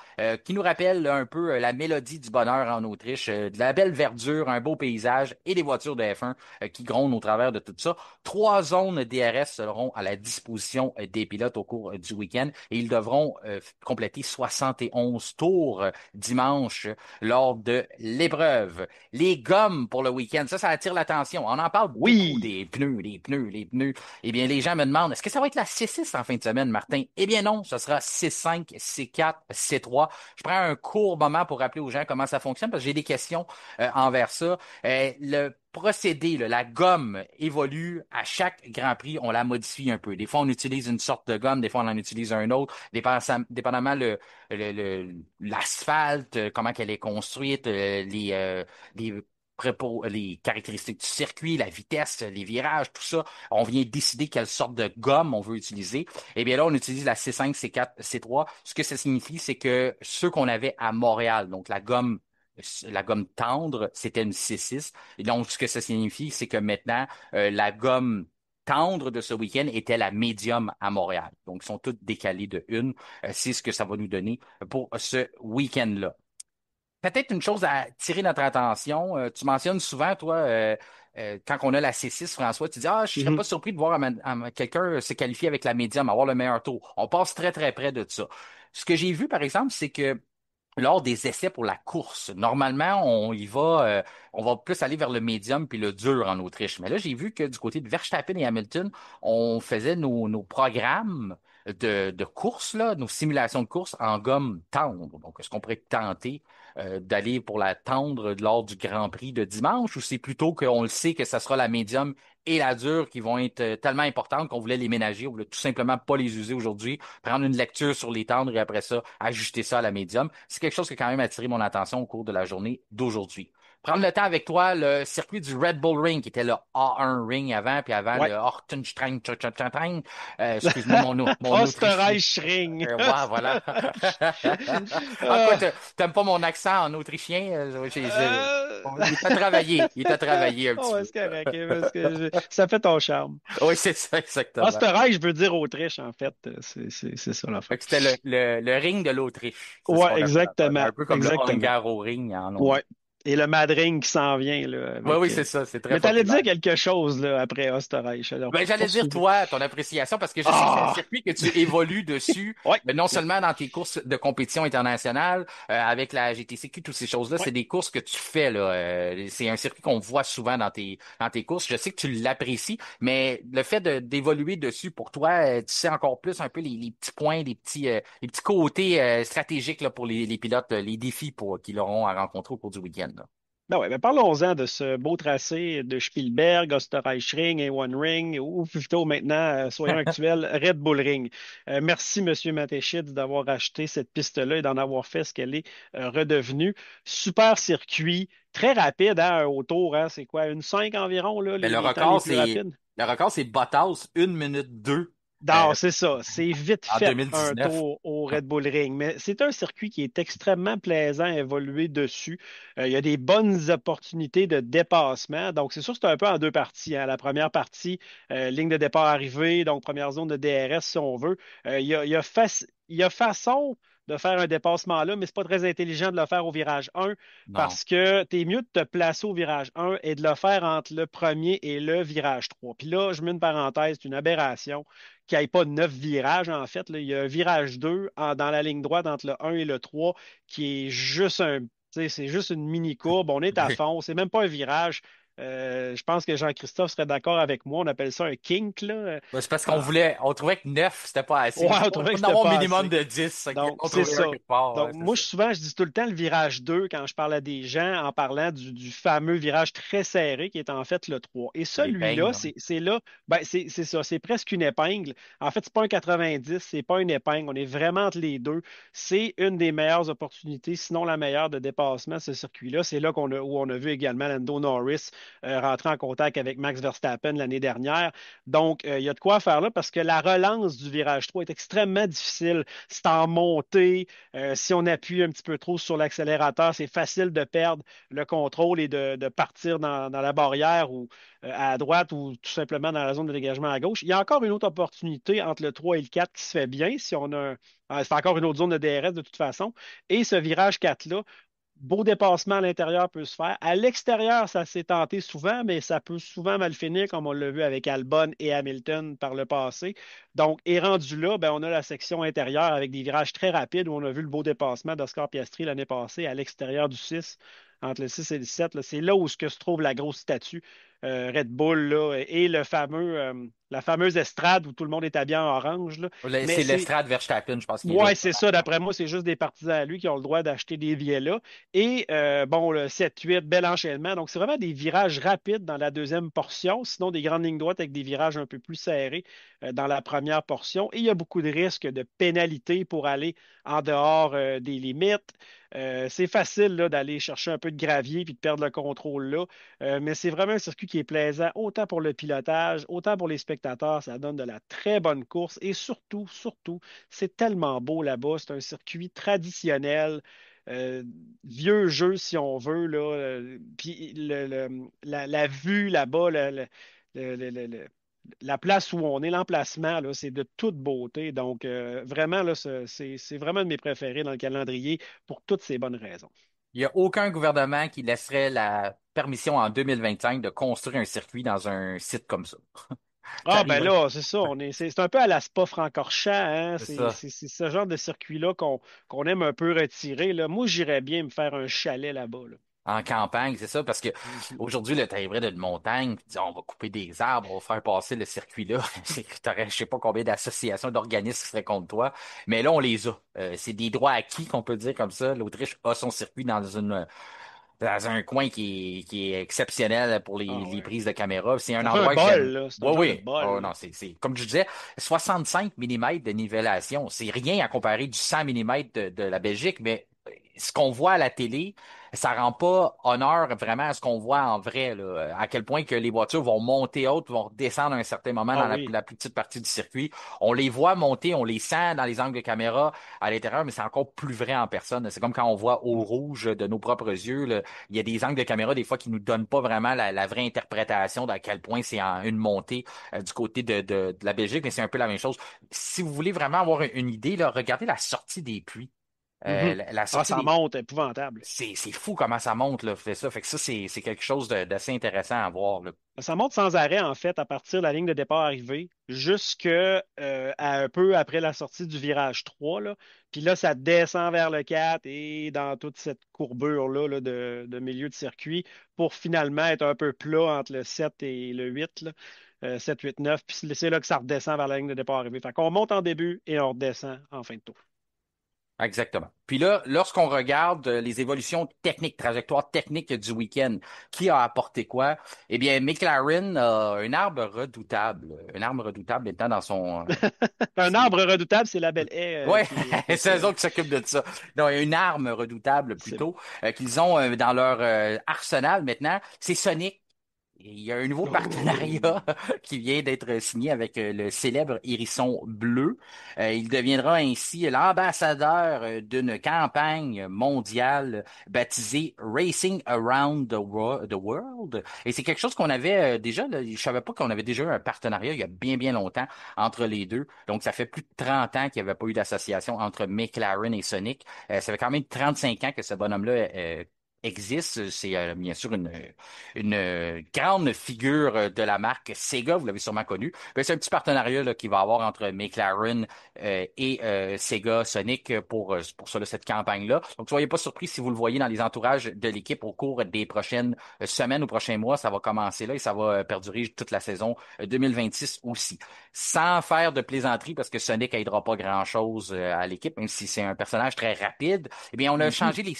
qui nous rappelle un peu la mélodie du bonheur en Autriche, de la belle verdure, un beau paysage et des voitures de F1 qui grondent au travers de tout ça. 3 zones DRS seront à la disposition des pilotes au cours du week-end et ils devront compléter 71 tours dimanche lors de l'épreuve. Les gommes pour le week-end, ça attire l'attention. On en parle beaucoup Oui! des pneus, les pneus, les pneus. Eh bien, les gens me demandent, est-ce que ça va être la C6 en fin de semaine, Martin? Eh bien non, ce sera C5, C4, C3. Je prends un court moment pour rappeler aux gens comment ça fonctionne parce que j'ai des questions envers ça. Le procédé, là, la gomme évolue à chaque Grand Prix, on la modifie un peu. Des fois, on utilise une sorte de gomme, des fois, on en utilise un autre, dépendamment l'asphalte, comment qu'elle est construite, les les caractéristiques du circuit, la vitesse, les virages, tout ça. On vient décider quelle sorte de gomme on veut utiliser. Et bien là, on utilise la C5, C4, C3. Ce que ça signifie, c'est que ceux qu'on avait à Montréal, donc la gomme tendre, c'était une C6. Et donc, ce que ça signifie, c'est que maintenant, la gomme tendre de ce week-end était la médium à Montréal. Donc, ils sont toutes décalées de une. C'est ce que ça va nous donner pour ce week-end-là. Peut-être une chose à tirer notre attention. Tu mentionnes souvent, toi, quand on a la C6, François, tu dis, ah, je serais Mhm. pas surpris de voir quelqu'un se qualifier avec la médium, avoir le meilleur tour. On passe très, très près de ça. Ce que j'ai vu, par exemple, c'est que lors des essais pour la course, normalement, on va plus aller vers le médium puis le dur en Autriche. Mais là, j'ai vu que du côté de Verstappen et Hamilton, on faisait nos programmes de course, là, nos simulations de course en gomme tendre. Donc, est-ce qu'on pourrait tenter d'aller pour la tendre lors du Grand Prix de dimanche ou c'est plutôt qu'on le sait que ça sera la médium et la dure qui vont être tellement importantes qu'on voulait les ménager, on voulait tout simplement pas les user aujourd'hui, prendre une lecture sur les tendres et après ça, ajuster ça à la médium. C'est quelque chose qui a quand même attiré mon attention au cours de la journée d'aujourd'hui. Prendre le temps avec toi, le circuit du Red Bull Ring, qui était le A1 Ring avant, puis avant Ouais. le Hortenstein, excuse-moi mon autrichien. Österreich-Ring. Ouais, voilà. Ah, quoi, Ah, t'aimes pas mon accent en autrichien? Il t'a travaillé. Il t'a travaillé un oh, petit ouais, peu. c'est correct, parce que ça fait ton charme. Oui, c'est ça, exactement. Österreich veut dire Autriche, en fait. C'est ça l'affaire. Fait que c'était le ring de l'Autriche. C'est ce Ouais, qu'on appelle ça. exactement. Un peu comme le Exactement. Hungaroring en Ouais. anglais. Et le Madring qui s'en vient, là, Oui, oui, avec. c'est ça. C'est très Mais t'allais dire populaire. quelque chose, là, après Österreich. Alors, Ben, j'allais dire, poursuivre. toi, ton appréciation, parce que je sais que c'est un Ah! circuit que tu évolues dessus, Ouais. non seulement dans tes courses de compétition internationale, avec la GTCQ, toutes ces choses-là, Ouais. c'est des courses que tu fais, là. C'est un circuit qu'on voit souvent dans tes courses. Je sais que tu l'apprécies, mais le fait d'évoluer dessus, pour toi, tu sais encore plus un peu les petits points, les petits côtés stratégiques là, pour les pilotes, les défis qu'ils auront à rencontrer au cours du week-end, là. Ben ouais, ben parlons-en de ce beau tracé de Spielberg, Österreichring, A1 Ring, ou plutôt maintenant, soyons actuels, Red Bull Ring. Merci, Monsieur Matechitz, d'avoir acheté cette piste-là et d'en avoir fait ce qu'elle est redevenue. Super circuit, très rapide, hein, autour, hein, c'est quoi, une 5 environ, là, Ben, les temps les plus rapides? le record, c'est Bottas, 1 minute 2 Non, c'est ça. C'est vite en fait un 2019. tour au Red Bull Ring, mais c'est un circuit qui est extrêmement plaisant à évoluer dessus. Il y a des bonnes opportunités de dépassement. Donc, c'est sûr que c'est un peu en deux parties, hein. La première partie, ligne de départ arrivée, donc première zone de DRS si on veut. Il y a façon de faire un dépassement là, mais c'est pas très intelligent de le faire au virage 1 Non. parce que tu es mieux de te placer au virage 1 et de le faire entre le premier et le virage 3. Puis là, je mets une parenthèse, c'est une aberration qu'il n'y ait pas 9 virages, en fait. Là. Il y a un virage 2 dans la ligne droite entre le 1 et le 3 qui est juste c'est juste une mini courbe. On est à fond. C'est même pas un virage. Je pense que Jean-Christophe serait d'accord avec moi. On appelle ça un kink, là. Ben, c'est parce Ah, on trouvait que 9 c'était pas assez. ouais, Il faut, on trouvait que faut en c'était avoir un pas minimum assez. de 10. Ok, Donc, on c'est trouvait un ça. quelque part, ouais, Donc, c'est moi, ça. souvent, je dis tout le temps le virage 2 quand je parle à des gens en parlant du fameux virage très serré qui est en fait le 3. Et celui-là, L'épingle, ouais. c'est là, ben, c'est ça, c'est presque une épingle. En fait, c'est pas un 90, c'est pas une épingle. On est vraiment entre les deux. C'est une des meilleures opportunités, sinon la meilleure de dépassement, ce circuit-là. C'est là où on a vu également Lando Norris. rentrer en contact avec Max Verstappen l'année dernière. Donc, il y a de quoi faire là parce que la relance du virage 3 est extrêmement difficile. C'est en montée. Si on appuie un petit peu trop sur l'accélérateur, c'est facile de perdre le contrôle et de partir dans la barrière ou à droite ou tout simplement dans la zone de dégagement à gauche. Il y a encore une autre opportunité entre le 3 et le 4 qui se fait bien si on a c'est encore une autre zone de DRS de toute façon. Et ce virage 4-là, beau dépassement à l'intérieur peut se faire. À l'extérieur, ça s'est tenté souvent, mais ça peut souvent mal finir, comme on l'a vu avec Albon et Hamilton par le passé. Donc, et rendu là, ben, on a la section intérieure avec des virages très rapides où on a vu le beau dépassement d'Oscar Piastri l'année passée à l'extérieur du 6, entre le 6 et le 7. Là. C'est là où se trouve la grosse statue Red Bull là, et la fameuse estrade où tout le monde est habillé en orange. Là. Mais C'est c'est l'estrade Verstappen, je pense qu'il est là. Ouais, c'est ça. D'après moi, c'est juste des partisans à lui qui ont le droit d'acheter des billets là. Et bon, le 7-8, bel enchaînement. Donc, c'est vraiment des virages rapides dans la deuxième portion, sinon des grandes lignes droites avec des virages un peu plus serrés dans la première portion. Et il y a beaucoup de risques de pénalités pour aller en dehors des limites. C'est facile là, d'aller chercher un peu de gravier puis de perdre le contrôle là. Mais c'est vraiment un circuit qui est plaisant, autant pour le pilotage, autant pour les spectateurs. Ça donne de la très bonne course et surtout, c'est tellement beau là-bas. C'est un circuit traditionnel, euh, vieux jeu si on veut. Là, puis la vue là-bas, le- le- le- la place où on est, l'emplacement, là, c'est de toute beauté. Donc, vraiment, là, c'est vraiment un de mes préférés dans le calendrier pour toutes ces bonnes raisons. Il n'y a aucun gouvernement qui laisserait la permission en 2025 de construire un circuit dans un site comme ça. Ça Ah, ben arriverait. là, c'est ça. C'est un peu à la Spa-Francorchamps, hein. C'est ça. C'est ce genre de circuit-là qu'on aime un peu retirer, là. Moi, j'irais bien me faire un chalet là-bas, là. En campagne, c'est ça, parce que Mhm. aujourd'hui, le t'arriverais de montagne, tu dis, on va couper des arbres, on va faire passer le circuit là. T'aurais, je sais pas combien d'associations, d'organismes qui seraient contre toi, mais là, on les a. C'est des droits acquis, qu'on peut dire comme ça. L'Autriche a son circuit dans un coin qui est exceptionnel pour Ah les ouais. prises de caméra. C'est un Ça fait un endroit que bol, j'aime. là. C'est un Oui, genre de oui. bol, Oh là. non, c'est comme je disais, 65 millimètres de nivellation. C'est rien à comparer du 100 millimètres de la Belgique, mais ce qu'on voit à la télé, ça rend pas honneur vraiment à ce qu'on voit en vrai, là. À quel point que les voitures vont monter hautes, vont redescendre à un certain moment Ah dans oui. la plus petite partie du circuit. On les voit monter, on les sent dans les angles de caméra à l'intérieur, mais c'est encore plus vrai en personne. C'est comme quand on voit au rouge de nos propres yeux, là. Il y a des angles de caméra des fois qui nous donnent pas vraiment la vraie interprétation d'à quel point c'est en une montée du côté de la Belgique, mais c'est un peu la même chose. Si vous voulez vraiment avoir une idée, là, regardez la sortie des pluies. Mhm. La Ah, sortie ça des monte, épouvantable. c'est fou comment ça monte, là, fait ça. Fait que ça, c'est quelque chose d'assez intéressant à voir, là. Ça monte sans arrêt, en fait, à partir de la ligne de départ arrivée, jusque à un peu après la sortie du virage 3 là. Puis là, ça descend vers le 4 et dans toute cette courbure-là là, de milieu de circuit pour finalement être un peu plat entre le 7 et le 8 là. 7, 8, 9. Puis c'est là que ça redescend vers la ligne de départ arrivée. Fait qu'on monte en début et on redescend en fin de tour. Exactement. Puis là, lorsqu'on regarde les évolutions techniques, trajectoires techniques du week-end, qui a apporté quoi? Eh bien, McLaren a une arme redoutable. Une arme redoutable maintenant dans son... Un arbre redoutable, c'est la belle haie Ouais, qui c'est eux était. autres qui s'occupent de ça. Donc, une arme redoutable C'est bon. plutôt qu'ils ont dans leur arsenal maintenant, c'est Sonic. Il y a un nouveau Oh. partenariat qui vient d'être signé avec le célèbre hérisson bleu. Il deviendra ainsi l'ambassadeur d'une campagne mondiale baptisée Racing Around the World. Et c'est quelque chose qu'on avait déjà, là, je savais pas qu'on avait déjà eu un partenariat il y a bien longtemps entre les deux. Donc ça fait plus de 30 ans qu'il n'y avait pas eu d'association entre McLaren et Sonic. Ça fait quand même 35 ans que ce bonhomme-là existe. C'est bien sûr une grande figure de la marque Sega, vous l'avez sûrement connu. Ben, c'est un petit partenariat là, qu'il va y avoir entre McLaren et Sega Sonic pour ça, là, cette campagne-là. Donc, soyez pas surpris si vous le voyez dans les entourages de l'équipe au cours des prochaines semaines ou prochains mois. Ça va commencer là et ça va perdurer toute la saison 2026 aussi. Sans faire de plaisanterie, parce que Sonic aidera pas grand-chose à l'équipe, même si c'est un personnage très rapide. Eh bien, on a Mhm. changé les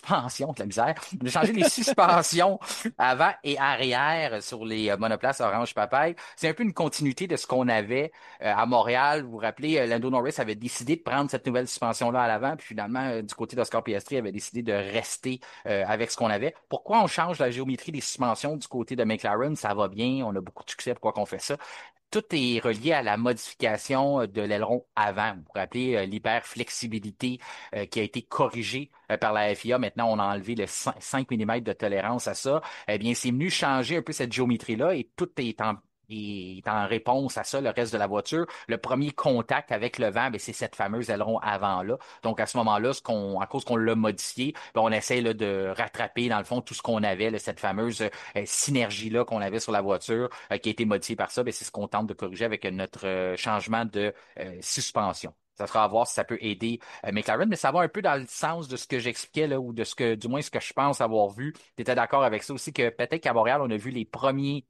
suspensions, de la misère. On a changé les suspensions avant et arrière sur les monoplaces Orange Papaye. C'est un peu une continuité de ce qu'on avait à Montréal. Vous vous rappelez, Lando Norris avait décidé de prendre cette nouvelle suspension-là à l'avant, puis finalement, du côté d'Oscar Piastri, avait décidé de rester avec ce qu'on avait. Pourquoi on change la géométrie des suspensions du côté de McLaren? Ça va bien, on a beaucoup de succès, pourquoi qu'on fait ça? Tout est relié à la modification de l'aileron avant. Vous vous rappelez l'hyperflexibilité qui a été corrigée par la FIA. Maintenant, on a enlevé le 5 mm de tolérance à ça. Eh bien, c'est venu changer un peu cette géométrie-là et tout est en réponse à ça, le reste de la voiture. Le premier contact avec le vent, ben, c'est cette fameuse aileron avant-là. Donc, à ce moment-là, à cause qu'on l'a modifié, ben, on essaie là, de rattraper, dans le fond, tout ce qu'on avait, là, cette fameuse synergie-là qu'on avait sur la voiture qui a été modifiée par ça. Ben, c'est ce qu'on tente de corriger avec notre changement de suspension. Ça sera à voir si ça peut aider McLaren, mais ça va un peu dans le sens de ce que j'expliquais là, ou de ce que, du moins, ce que je pense avoir vu. Tu étais d'accord avec ça aussi que peut-être qu'à Montréal, on a vu les premiers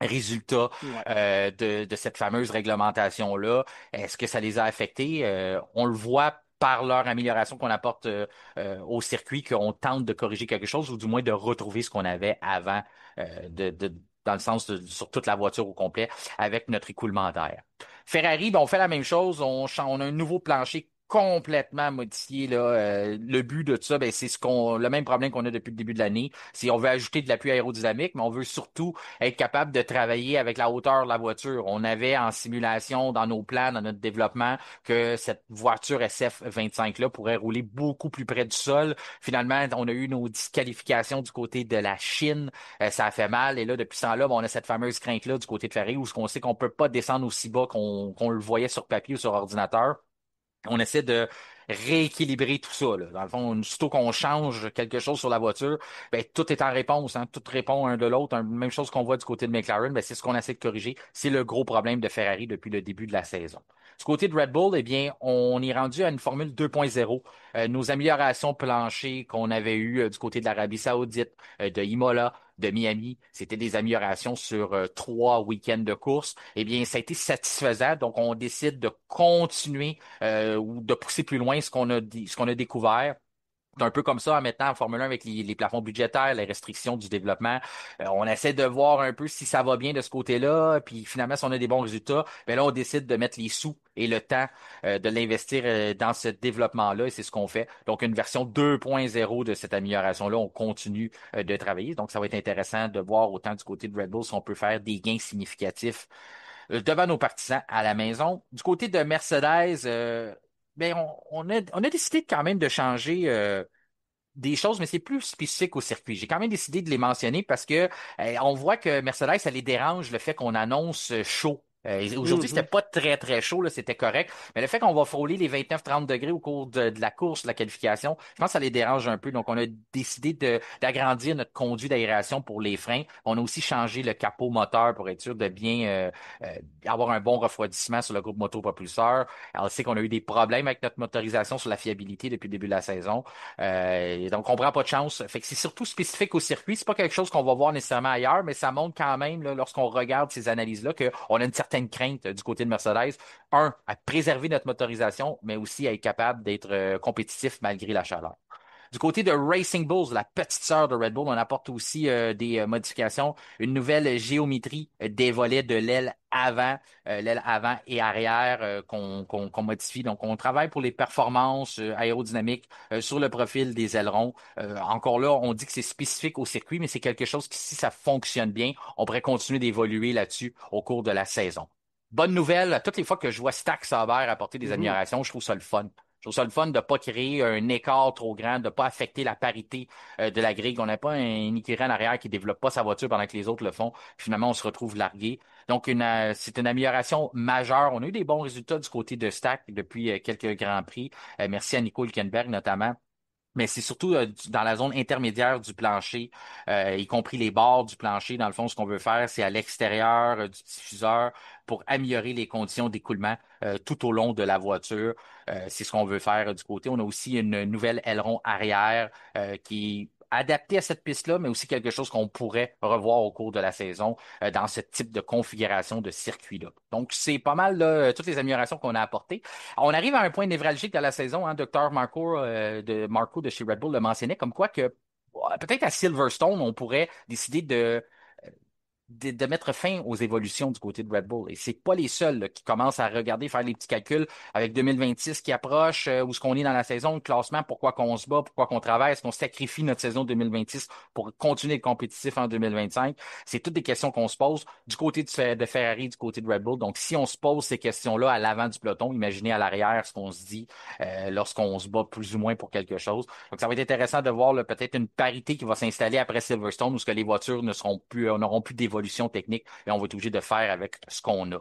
résultats Ouais. de cette fameuse réglementation-là. Est-ce que ça les a affectés? On le voit par leur amélioration qu'on apporte au circuit, qu'on tente de corriger quelque chose ou du moins de retrouver ce qu'on avait avant dans le sens sur toute la voiture au complet avec notre écoulement d'air. Ferrari, ben, on fait la même chose. On a un nouveau plancher complètement modifié là. Le but de ça, ben, c'est le même problème qu'on a depuis le début de l'année. C'est on veut ajouter de l'appui aérodynamique, mais on veut surtout être capable de travailler avec la hauteur de la voiture. On avait en simulation dans nos plans, dans notre développement, que cette voiture SF25-là pourrait rouler beaucoup plus près du sol. Finalement, on a eu nos disqualifications du côté de la Chine. Ça a fait mal. Et là, depuis ce temps-là, ben, on a cette fameuse crainte-là du côté de Ferrari où on sait qu'on peut pas descendre aussi bas qu'on le voyait sur papier ou sur ordinateur. On essaie de rééquilibrer tout ça, là. Dans le fond, surtout qu'on change quelque chose sur la voiture, ben, tout est en réponse, hein. Tout répond un de l'autre. Même chose qu'on voit du côté de McLaren, ben, c'est ce qu'on essaie de corriger. C'est le gros problème de Ferrari depuis le début de la saison. Du côté de Red Bull, eh bien, on est rendu à une Formule 2.0. Nos améliorations planchées qu'on avait eues du côté de l'Arabie Saoudite, de Imola, de Miami, c'était des améliorations sur 3 week-ends de course. Eh bien, ça a été satisfaisant. Donc, on décide de continuer ou de pousser plus loin ce qu'on a découvert. C'est un peu comme ça maintenant en Formule 1 avec les plafonds budgétaires, les restrictions du développement. On essaie de voir un peu si ça va bien de ce côté-là, puis finalement, si on a des bons résultats, ben là, on décide de mettre les sous et le temps de l'investir dans ce développement-là, et c'est ce qu'on fait. Donc, une version 2.0 de cette amélioration-là, on continue de travailler. Donc, ça va être intéressant de voir autant du côté de Red Bull si on peut faire des gains significatifs devant nos partisans à la maison. Du côté de Mercedes, ben on a décidé quand même de changer des choses, mais c'est plus spécifique au circuit. J'ai quand même décidé de les mentionner parce que on voit que Mercedes, ça les dérange le fait qu'on annonce chaud. Aujourd'hui, c'était Mhm. pas très, très chaud, là, c'était correct. Mais le fait qu'on va frôler les 29-30 degrés au cours de la course, de la qualification, je pense que ça les dérange un peu. Donc, on a décidé d'agrandir notre conduit d'aération pour les freins. On a aussi changé le capot moteur pour être sûr de bien avoir un bon refroidissement sur le groupe motopropulseur. Alors, on sait qu'on a eu des problèmes avec notre motorisation sur la fiabilité depuis le début de la saison. Donc, on prend pas de chance. Fait que c'est surtout spécifique au circuit. C'est pas quelque chose qu'on va voir nécessairement ailleurs, mais ça montre quand même, là, lorsqu'on regarde ces analyses-là, qu'on a une certaine crainte du côté de Mercedes. Un, à préserver notre motorisation, mais aussi à être capable d'être compétitif malgré la chaleur. Du côté de Racing Bulls, la petite sœur de Red Bull, on apporte aussi des modifications, une nouvelle géométrie des volets de l'aile avant et arrière qu'on modifie. Donc, on travaille pour les performances aérodynamiques sur le profil des ailerons. Encore là, on dit que c'est spécifique au circuit, mais c'est quelque chose qui, si ça fonctionne bien, on pourrait continuer d'évoluer là-dessus au cours de la saison. Bonne nouvelle, toutes les fois que je vois Stack Sauber apporter des Mhm. améliorations, je trouve ça le fun. Je trouve ça le fun de ne pas créer un écart trop grand, de ne pas affecter la parité de la grille. On n'a pas un écurie en arrière qui ne développe pas sa voiture pendant que les autres le font. Finalement, on se retrouve largué. Donc, c'est une amélioration majeure. On a eu des bons résultats du côté de Stack depuis quelques grands prix. Merci à Nico Hülkenberg notamment. Mais c'est surtout dans la zone intermédiaire du plancher, y compris les bords du plancher. Dans le fond, ce qu'on veut faire, c'est à l'extérieur du diffuseur pour améliorer les conditions d'écoulement tout au long de la voiture. C'est ce qu'on veut faire du côté. On a aussi une nouvelle aileron arrière qui adapté à cette piste-là, mais aussi quelque chose qu'on pourrait revoir au cours de la saison dans ce type de configuration de circuit-là. Donc, c'est pas mal là, toutes les améliorations qu'on a apportées. On arrive à un point névralgique de la saison, hein, Dr. Marco de chez Red Bull le mentionnait, comme quoi que peut-être à Silverstone, on pourrait décider de mettre fin aux évolutions du côté de Red Bull. Et c'est pas les seuls là, qui commencent à regarder, faire les petits calculs avec 2026 qui approche, où est-ce qu'on est dans la saison, le classement, pourquoi qu'on se bat, pourquoi qu'on travaille, est-ce qu'on sacrifie notre saison 2026 pour continuer de compétitif en 2025. C'est toutes des questions qu'on se pose du côté de Ferrari, du côté de Red Bull. Donc, si on se pose ces questions-là à l'avant du peloton, imaginez à l'arrière ce qu'on se dit lorsqu'on se bat plus ou moins pour quelque chose. Donc, ça va être intéressant de voir là, peut-être une parité qui va s'installer après Silverstone où ce que les voitures ne seront plus, n'auront plus d'évolution technique et on va être obligé de faire avec ce qu'on a.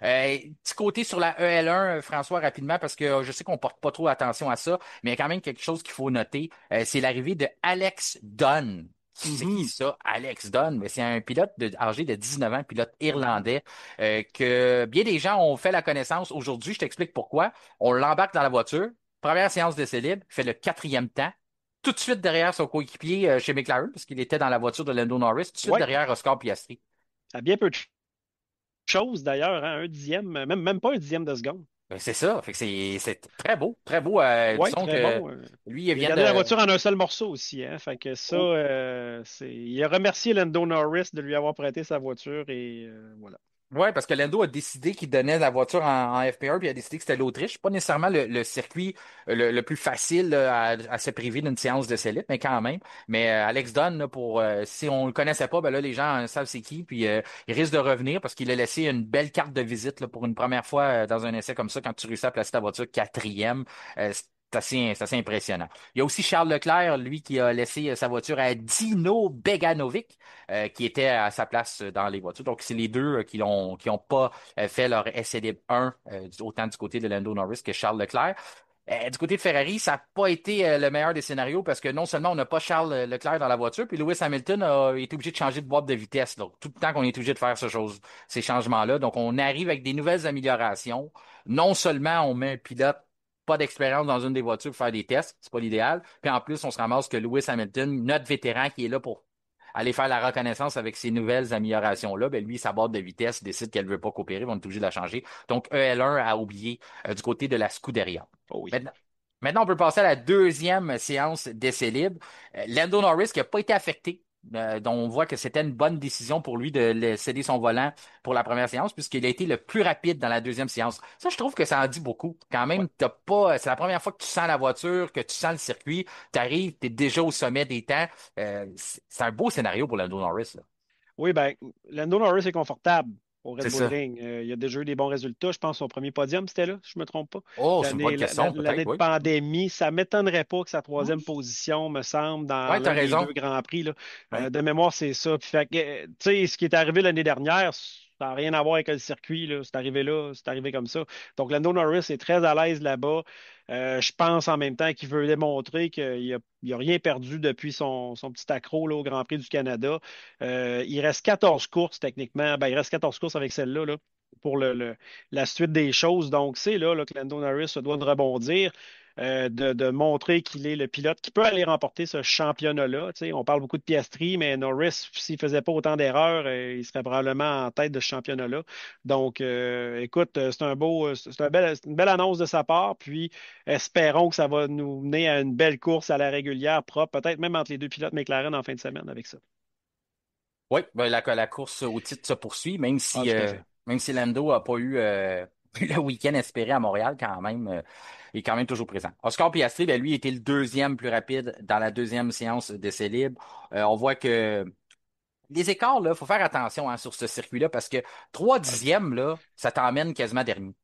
Petit côté sur la EL1, François, rapidement, parce que je sais qu'on porte pas trop attention à ça, mais il y a quand même quelque chose qu'il faut noter. C'est l'arrivée de Alex Dunn. C'est qui Mhm. ça, Alex Dunn? Mais c'est un pilote âgé de 19 ans, pilote irlandais, que bien des gens ont fait la connaissance aujourd'hui. Je t'explique pourquoi. On l'embarque dans la voiture. Première séance d'essai libre, fait le quatrième temps tout de suite derrière son coéquipier chez McLaren, parce qu'il était dans la voiture de Lando Norris, tout de suite Ouais, derrière Oscar Piastri. à bien peu de choses d'ailleurs, hein, un dixième, même pas un dixième de seconde. C'est ça. Fait que c'est très beau, très beau. Ouais, Disons très que bon. lui, il Il a vient gardé la de. voiture en un seul morceau aussi, hein. Fait que ça, il a remercié Lando Norris de lui avoir prêté sa voiture et voilà. Ouais, parce que Lando a décidé qu'il donnait la voiture en FP1, puis il a décidé que c'était l'Autriche. Pas nécessairement le circuit le plus facile à se priver d'une séance de célib, mais quand même. Mais Alex Dunn, là, si on le connaissait pas, ben là, les gens savent c'est qui, puis il risque de revenir parce qu'il a laissé une belle carte de visite là, pour une première fois dans un essai comme ça, quand tu réussis à placer ta voiture quatrième. C'est assez impressionnant. Il y a aussi Charles Leclerc, lui, qui a laissé sa voiture à Dino Beganovic, qui était à sa place dans les voitures. Donc, c'est les deux qui ont pas fait leur essai libre 1, autant du côté de Lando Norris que Charles Leclerc. Du côté de Ferrari, ça n'a pas été le meilleur des scénarios parce que non seulement on n'a pas Charles Leclerc dans la voiture, puis Lewis Hamilton a été obligé de changer de boîte de vitesse. Donc, tout le temps qu'on est obligé de faire ces changements-là. Donc, on arrive avec des nouvelles améliorations. Non seulement on met un pilote pas d'expérience dans une des voitures pour faire des tests, c'est pas l'idéal. Puis en plus, on se ramasse que Lewis Hamilton, notre vétéran qui est là pour aller faire la reconnaissance avec ces nouvelles améliorations-là, ben lui, sa barre de vitesse décide qu'elle ne veut pas coopérer, on est obligé de la changer. Donc, EL1 a oublié du côté de la Scuderia. Oh oui. Maintenant, maintenant, on peut passer à la deuxième séance d'essai libre. Lando Norris qui n'a pas été affecté. Dont on voit que c'était une bonne décision pour lui de céder son volant pour la première séance, puisqu'il a été le plus rapide dans la deuxième séance. Ça, je trouve que ça en dit beaucoup. Quand Ouais. même, t'as pas, c'est la première fois que tu sens la voiture, que tu sens le circuit, tu arrives, tu es déjà au sommet des temps. C'est un beau scénario pour Lando Norris, là. Oui, ben, Lando Norris est confortable au Red C'est Bull ça. Ring. Il a déjà eu des bons résultats. Je pense que son premier podium, c'était là, si je ne me trompe pas. Oh, c'est une bonne question, L'année peut-être, de oui. pandémie, ça ne m'étonnerait pas que sa troisième position, me semble, dans Ouais, t'as l'un des raison. deux Grands Prix, là. Ouais. De mémoire, c'est ça. Puis, fait que, tu sais, ce qui est arrivé l'année dernière, ça n'a rien à voir avec le circuit, là. C'est arrivé comme ça. Donc, Lando Norris est très à l'aise là-bas. Je pense en même temps qu'il veut démontrer qu'il a rien perdu depuis son petit accro là, au Grand Prix du Canada. Il reste 14 courses techniquement. Ben, il reste 14 courses avec celle-là là, pour la suite des choses. Donc, c'est là, que Lando Norris se doit de rebondir, de montrer qu'il est le pilote qui peut aller remporter ce championnat-là. Tu sais, on parle beaucoup de Piastri, mais Norris, s'il ne faisait pas autant d'erreurs, il serait probablement en tête de ce championnat-là. Donc, écoute, c'est une belle annonce de sa part. Puis, espérons que ça va nous mener à une belle course à la régulière propre, peut-être même entre les deux pilotes McLaren en fin de semaine avec ça. Oui, ben, la course au titre se poursuit, Ah, tout à fait. même si Lando n'a pas eu le week-end espéré à Montréal, quand même, il est quand même toujours présent. Oscar Piastri, ben, lui, était le deuxième plus rapide dans la deuxième séance d'essai libre. On voit que les écarts, là, faut faire attention hein, sur ce circuit-là parce que 3 dixièmes, là, ça t'emmène quasiment dernier.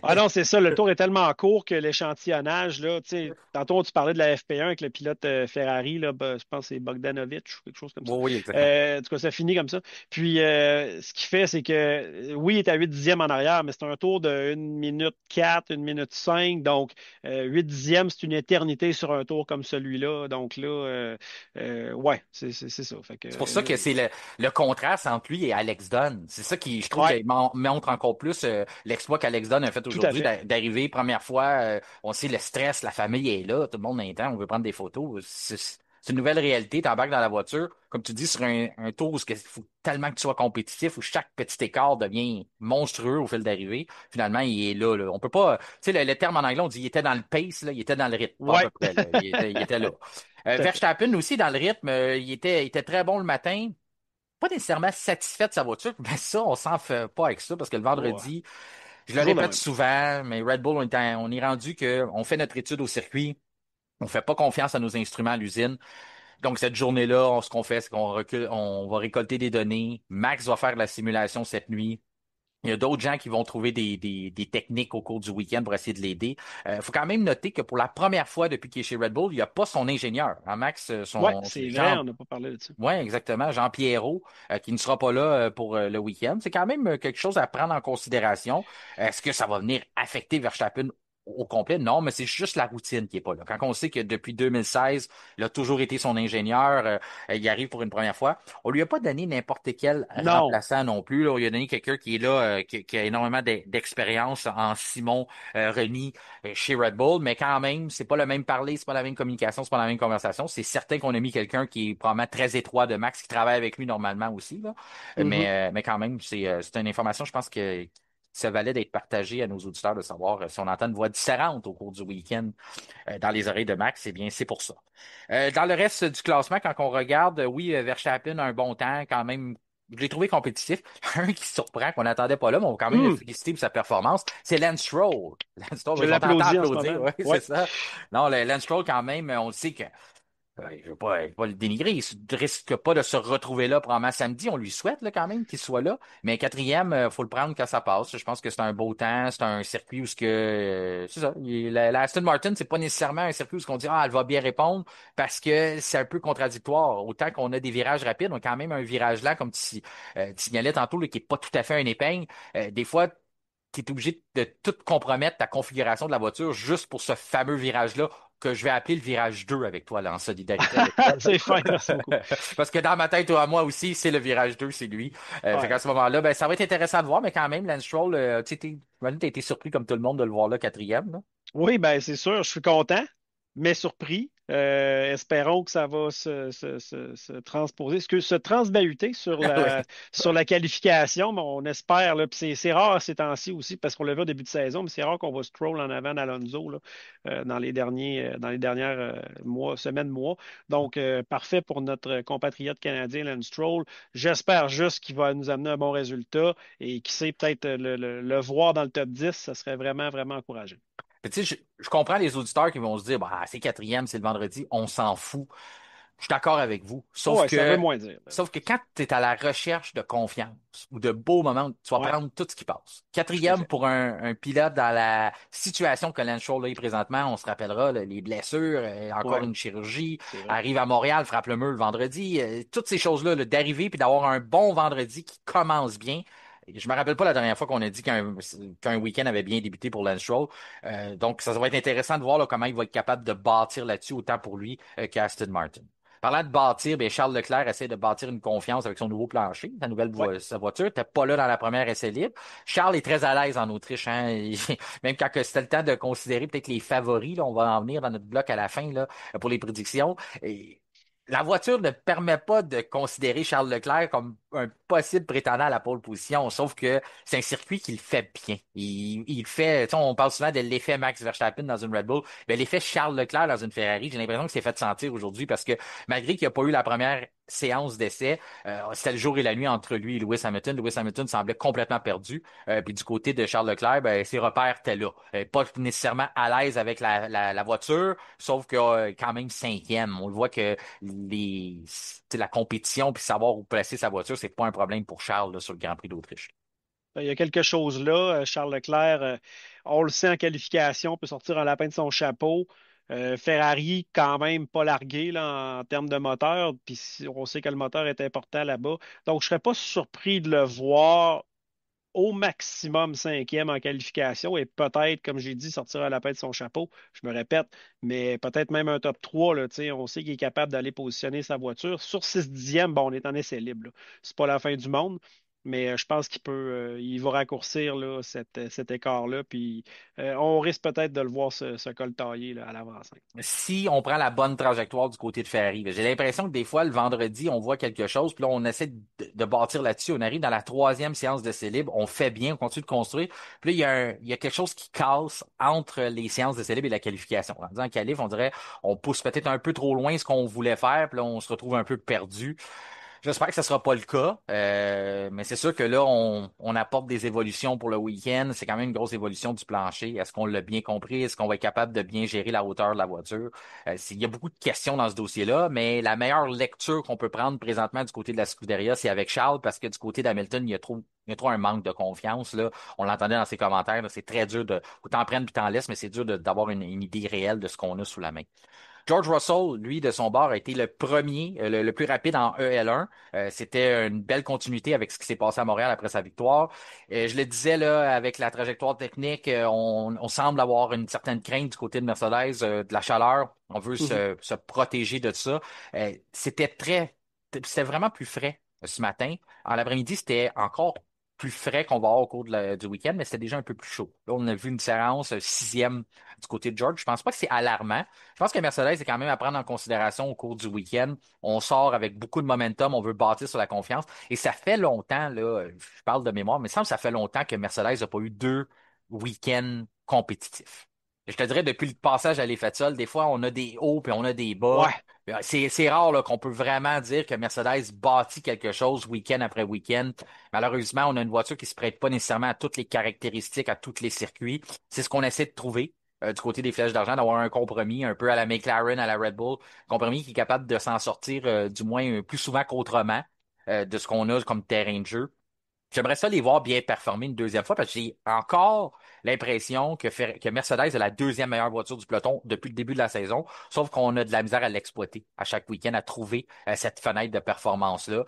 Ah non, c'est ça. Le tour est tellement court que l'échantillonnage, là, tu sais, tantôt tu parlais de la FP1 avec le pilote Ferrari, là, je pense que c'est Bogdanovic ou quelque chose comme ça. Oui, oui, exactement. En tout cas, ça finit comme ça. Puis, ce qu'il fait, c'est que, oui, il est à 8 dixièmes en arrière, mais c'est un tour de 1 minute 4, 1 minute 5. Donc, 8 dixièmes, c'est une éternité sur un tour comme celui-là. Donc là, ouais, c'est ça. Fait que, C'est pour ça que c'est le contraste entre lui et Alex Dunn. C'est ça qui, je trouve, ouais, qui montre encore plus l'exploit qu'Alex Dunn a fait tout à aujourd'hui, fait. d'arriver première fois. On sait le stress, la famille est là, tout le monde est temps, on veut prendre des photos. c'est une nouvelle réalité. Tu embarques dans la voiture, comme tu dis, sur un tour où il faut tellement que tu sois compétitif, où chaque petit écart devient monstrueux au fil d'arrivée. Finalement, il est là, là. On peut pas, tu sais, le terme en anglais, on dit il était dans le pace, là, il était dans le rythme, pas à peu Ouais, près, là. Il était là. tout à fait. Verstappen aussi, dans le rythme, il était très bon le matin. Pas nécessairement satisfait de sa voiture, mais ça, on s'en fait pas avec ça parce que le Ouais, vendredi, je le toujours de répète même. souvent, mais Red Bull, on est rendu que on fait notre étude au circuit, on fait pas confiance à nos instruments à l'usine. Donc, cette journée-là, ce qu'on fait, c'est qu'on recule, on va récolter des données. Max va faire la simulation cette nuit. Il y a d'autres gens qui vont trouver des techniques au cours du week-end pour essayer de l'aider. Il faut quand même noter que pour la première fois depuis qu'il est chez Red Bull, il n'y a pas son ingénieur. Hein, Max, Ouais, son c'est vrai, Jean, on n'a pas parlé de ça. ouais, exactement. Jean Pierrot, qui ne sera pas là pour le week-end. C'est quand même quelque chose à prendre en considération. Est-ce que ça va venir affecter Verstappen au complet? Non, mais c'est juste la routine qui est pas là. Quand on sait que depuis 2016, il a toujours été son ingénieur, il arrive pour une première fois. On lui a pas donné n'importe quel Non. remplaçant non plus. Là. On lui a donné quelqu'un qui est là, qui a énormément d'expérience en Simon Reni chez Red Bull, mais quand même, c'est pas le même parler, c'est pas la même communication, c'est pas la même conversation. C'est certain qu'on a mis quelqu'un qui est probablement très étroit de Max, qui travaille avec lui normalement aussi, là. Mhm. Mais quand même, c'est une information, je pense que ça valait d'être partagé à nos auditeurs de savoir si on entend une voix différente au cours du week-end dans les oreilles de Max, eh bien, c'est pour ça. Dans le reste du classement, quand on regarde, oui, Verstappen a un bon temps, quand même. Je l'ai trouvé compétitif. Un qui surprend, qu'on n'attendait pas là, mais on va quand même le Hmm. féliciter pour sa performance, c'est Lance Stroll. Lance Stroll, Je ils sont en train l'applaudis en ce d'applaudir, moment. oui, c'est Ouais. ça. Non, le Lance Stroll, quand même, on le sait que je veux pas le dénigrer. Il ne risque pas de se retrouver là probablement samedi. On lui souhaite là, quand même qu'il soit là. Mais quatrième, faut le prendre quand ça passe. Je pense que c'est un beau temps. C'est un circuit où c'est ça. La Aston Martin, c'est pas nécessairement un circuit où on dit elle va bien répondre parce que c'est un peu contradictoire. Autant qu'on a des virages rapides, on a quand même un virage là, comme tu signalais tantôt, là, qui est pas tout à fait un épingle. Des fois, tu es obligé de tout compromettre ta configuration de la voiture juste pour ce fameux virage-là que je vais appeler le virage 2 avec toi, là, en solidarité avec toi. C'est fin, merci beaucoup. Parce que dans ma tête, ou à moi aussi, c'est le virage 2, c'est lui. Fait qu'à Ouais. ce moment-là, ben, ça va être intéressant de voir, mais quand même, Lance Stroll, tu sais, j'imagine que t'as été surpris comme tout le monde de le voir là, quatrième. Là. Oui, ben c'est sûr, je suis content, mais surpris. Espérons que ça va se transposer, se transbahuter Oui. sur la qualification, mais on espère, là, puis c'est rare ces temps-ci aussi, parce qu'on l'a vu au début de saison, mais c'est rare qu'on va scroll en avant d'Alonso là, dans les dernières semaines, mois. Donc, parfait pour notre compatriote canadien, Lance Stroll. J'espère juste qu'il va nous amener un bon résultat et qui sait peut-être le voir dans le top 10, ça serait vraiment, vraiment encourageant. Puis, tu sais, je comprends les auditeurs qui vont se dire, bah, c'est quatrième, c'est le vendredi, on s'en fout. Je suis d'accord avec vous. Oh, Sauf ouais, ça veut que, moins dire. Là. sauf que quand tu es à la recherche de confiance ou de beaux moments, tu vas Ouais, prendre tout ce qui passe. tout à Quatrième fait. pour un pilote dans la situation que Lance Stroll est présentement, on se rappellera là, les blessures, encore Ouais, une chirurgie, c'est vrai. arrive à Montréal, frappe le mur le vendredi, toutes ces choses-là, là, d'arriver puis d'avoir un bon vendredi qui commence bien. Je me rappelle pas la dernière fois qu'on a dit qu'un week-end avait bien débuté pour Lance Stroll. Donc, ça va être intéressant de voir là, comment il va être capable de bâtir là-dessus, autant pour lui qu'Aston Martin. Parlant de bâtir, bien, Charles Leclerc essaie de bâtir une confiance avec son nouveau plancher, Ouais. sa voiture. T'es pas là dans la première essai libre. Charles est très à l'aise en Autriche, hein. Même quand que c'était le temps de considérer peut-être les favoris, là, on va en venir dans notre bloc à la fin là, pour les prédictions. Et la voiture ne permet pas de considérer Charles Leclerc comme un possible prétendant à la pole position, sauf que c'est un circuit qui le fait bien. Il fait, tu sais, on parle souvent de l'effet Max Verstappen dans une Red Bull, mais l'effet Charles Leclerc dans une Ferrari, j'ai l'impression que c'est fait sentir aujourd'hui parce que malgré qu'il n'y a pas eu la première séance d'essai, c'était le jour et la nuit entre lui et Lewis Hamilton. Lewis Hamilton semblait complètement perdu. Puis du côté de Charles Leclerc, ben, ses repères étaient là. Pas nécessairement à l'aise avec la voiture, sauf que quand même cinquième. On le voit que la compétition puis savoir où placer sa voiture, c'est pas un problème pour Charles là, sur le Grand Prix d'Autriche. Il y a quelque chose là. Charles Leclerc, on le sait en qualification, peut sortir un lapin de son chapeau. Ferrari, quand même, pas largué là, en termes de moteur. Puis on sait que le moteur est important là-bas. Donc, je ne serais pas surpris de le voir au maximum cinquième en qualification et peut-être, comme j'ai dit, sortir un lapin de son chapeau. Je me répète, mais peut-être même un top 3. Là, tu sais, on sait qu'il est capable d'aller positionner sa voiture. Sur 6 dixièmes, bon, on est en essai libre. C'est pas la fin du monde. Mais je pense il va raccourcir là, cet écart-là. Puis on risque peut-être de le voir se coltailler là, à l'avant-scène. Si on prend la bonne trajectoire du côté de Ferrari. J'ai l'impression que des fois, le vendredi, on voit quelque chose, puis là, on essaie de bâtir là-dessus. On arrive dans la troisième séance de libre, on fait bien, on continue de construire. Puis là, il y a quelque chose qui casse entre les séances de libre et la qualification. En disant qualif, on dirait, on pousse peut-être un peu trop loin ce qu'on voulait faire, puis là, on se retrouve un peu perdu. J'espère que ce sera pas le cas, mais c'est sûr que là, on apporte des évolutions pour le week-end. C'est quand même une grosse évolution du plancher. Est-ce qu'on l'a bien compris? Est-ce qu'on va être capable de bien gérer la hauteur de la voiture? Il y a beaucoup de questions dans ce dossier-là, mais la meilleure lecture qu'on peut prendre présentement du côté de la Scuderia, c'est avec Charles, parce que du côté d'Hamilton, il y a trop un manque de confiance, là. On l'entendait dans ses commentaires, là. C'est très dur de, autant prendre puis t'en laisses, mais c'est dur d'avoir une idée réelle de ce qu'on a sous la main. George Russell, lui, de son bord, a été le premier, le plus rapide en EL1. C'était une belle continuité avec ce qui s'est passé à Montréal après sa victoire. Je le disais, là, avec la trajectoire technique, on semble avoir une certaine crainte du côté de Mercedes, de la chaleur. On veut Mhm. se protéger de ça. C'était vraiment plus frais ce matin. En l'après-midi, c'était encore plus frais qu'on va avoir au cours du week-end, mais c'était déjà un peu plus chaud. Là, on a vu une différence sixième du côté de George. Je pense pas que c'est alarmant. Je pense que Mercedes est quand même à prendre en considération au cours du week-end. On sort avec beaucoup de momentum, on veut bâtir sur la confiance. Et ça fait longtemps, là, je parle de mémoire, mais il me semble que ça fait longtemps que Mercedes n'a pas eu deux week-ends compétitifs. Je te dirais, depuis le passage à l'effet de sol, des fois, on a des hauts puis on a des bas. Ouais, C'est rare là, qu'on peut vraiment dire que Mercedes bâtit quelque chose week-end après week-end. Malheureusement, on a une voiture qui se prête pas nécessairement à toutes les caractéristiques, à tous les circuits. C'est ce qu'on essaie de trouver du côté des flèches d'argent, d'avoir un compromis un peu à la McLaren, à la Red Bull, compromis qui est capable de s'en sortir du moins plus souvent qu'autrement de ce qu'on a comme terrain de jeu. J'aimerais ça les voir bien performer une deuxième fois parce que j'ai encore l'impression que Mercedes est la deuxième meilleure voiture du peloton depuis le début de la saison, sauf qu'on a de la misère à l'exploiter à chaque week-end, à trouver cette fenêtre de performance-là.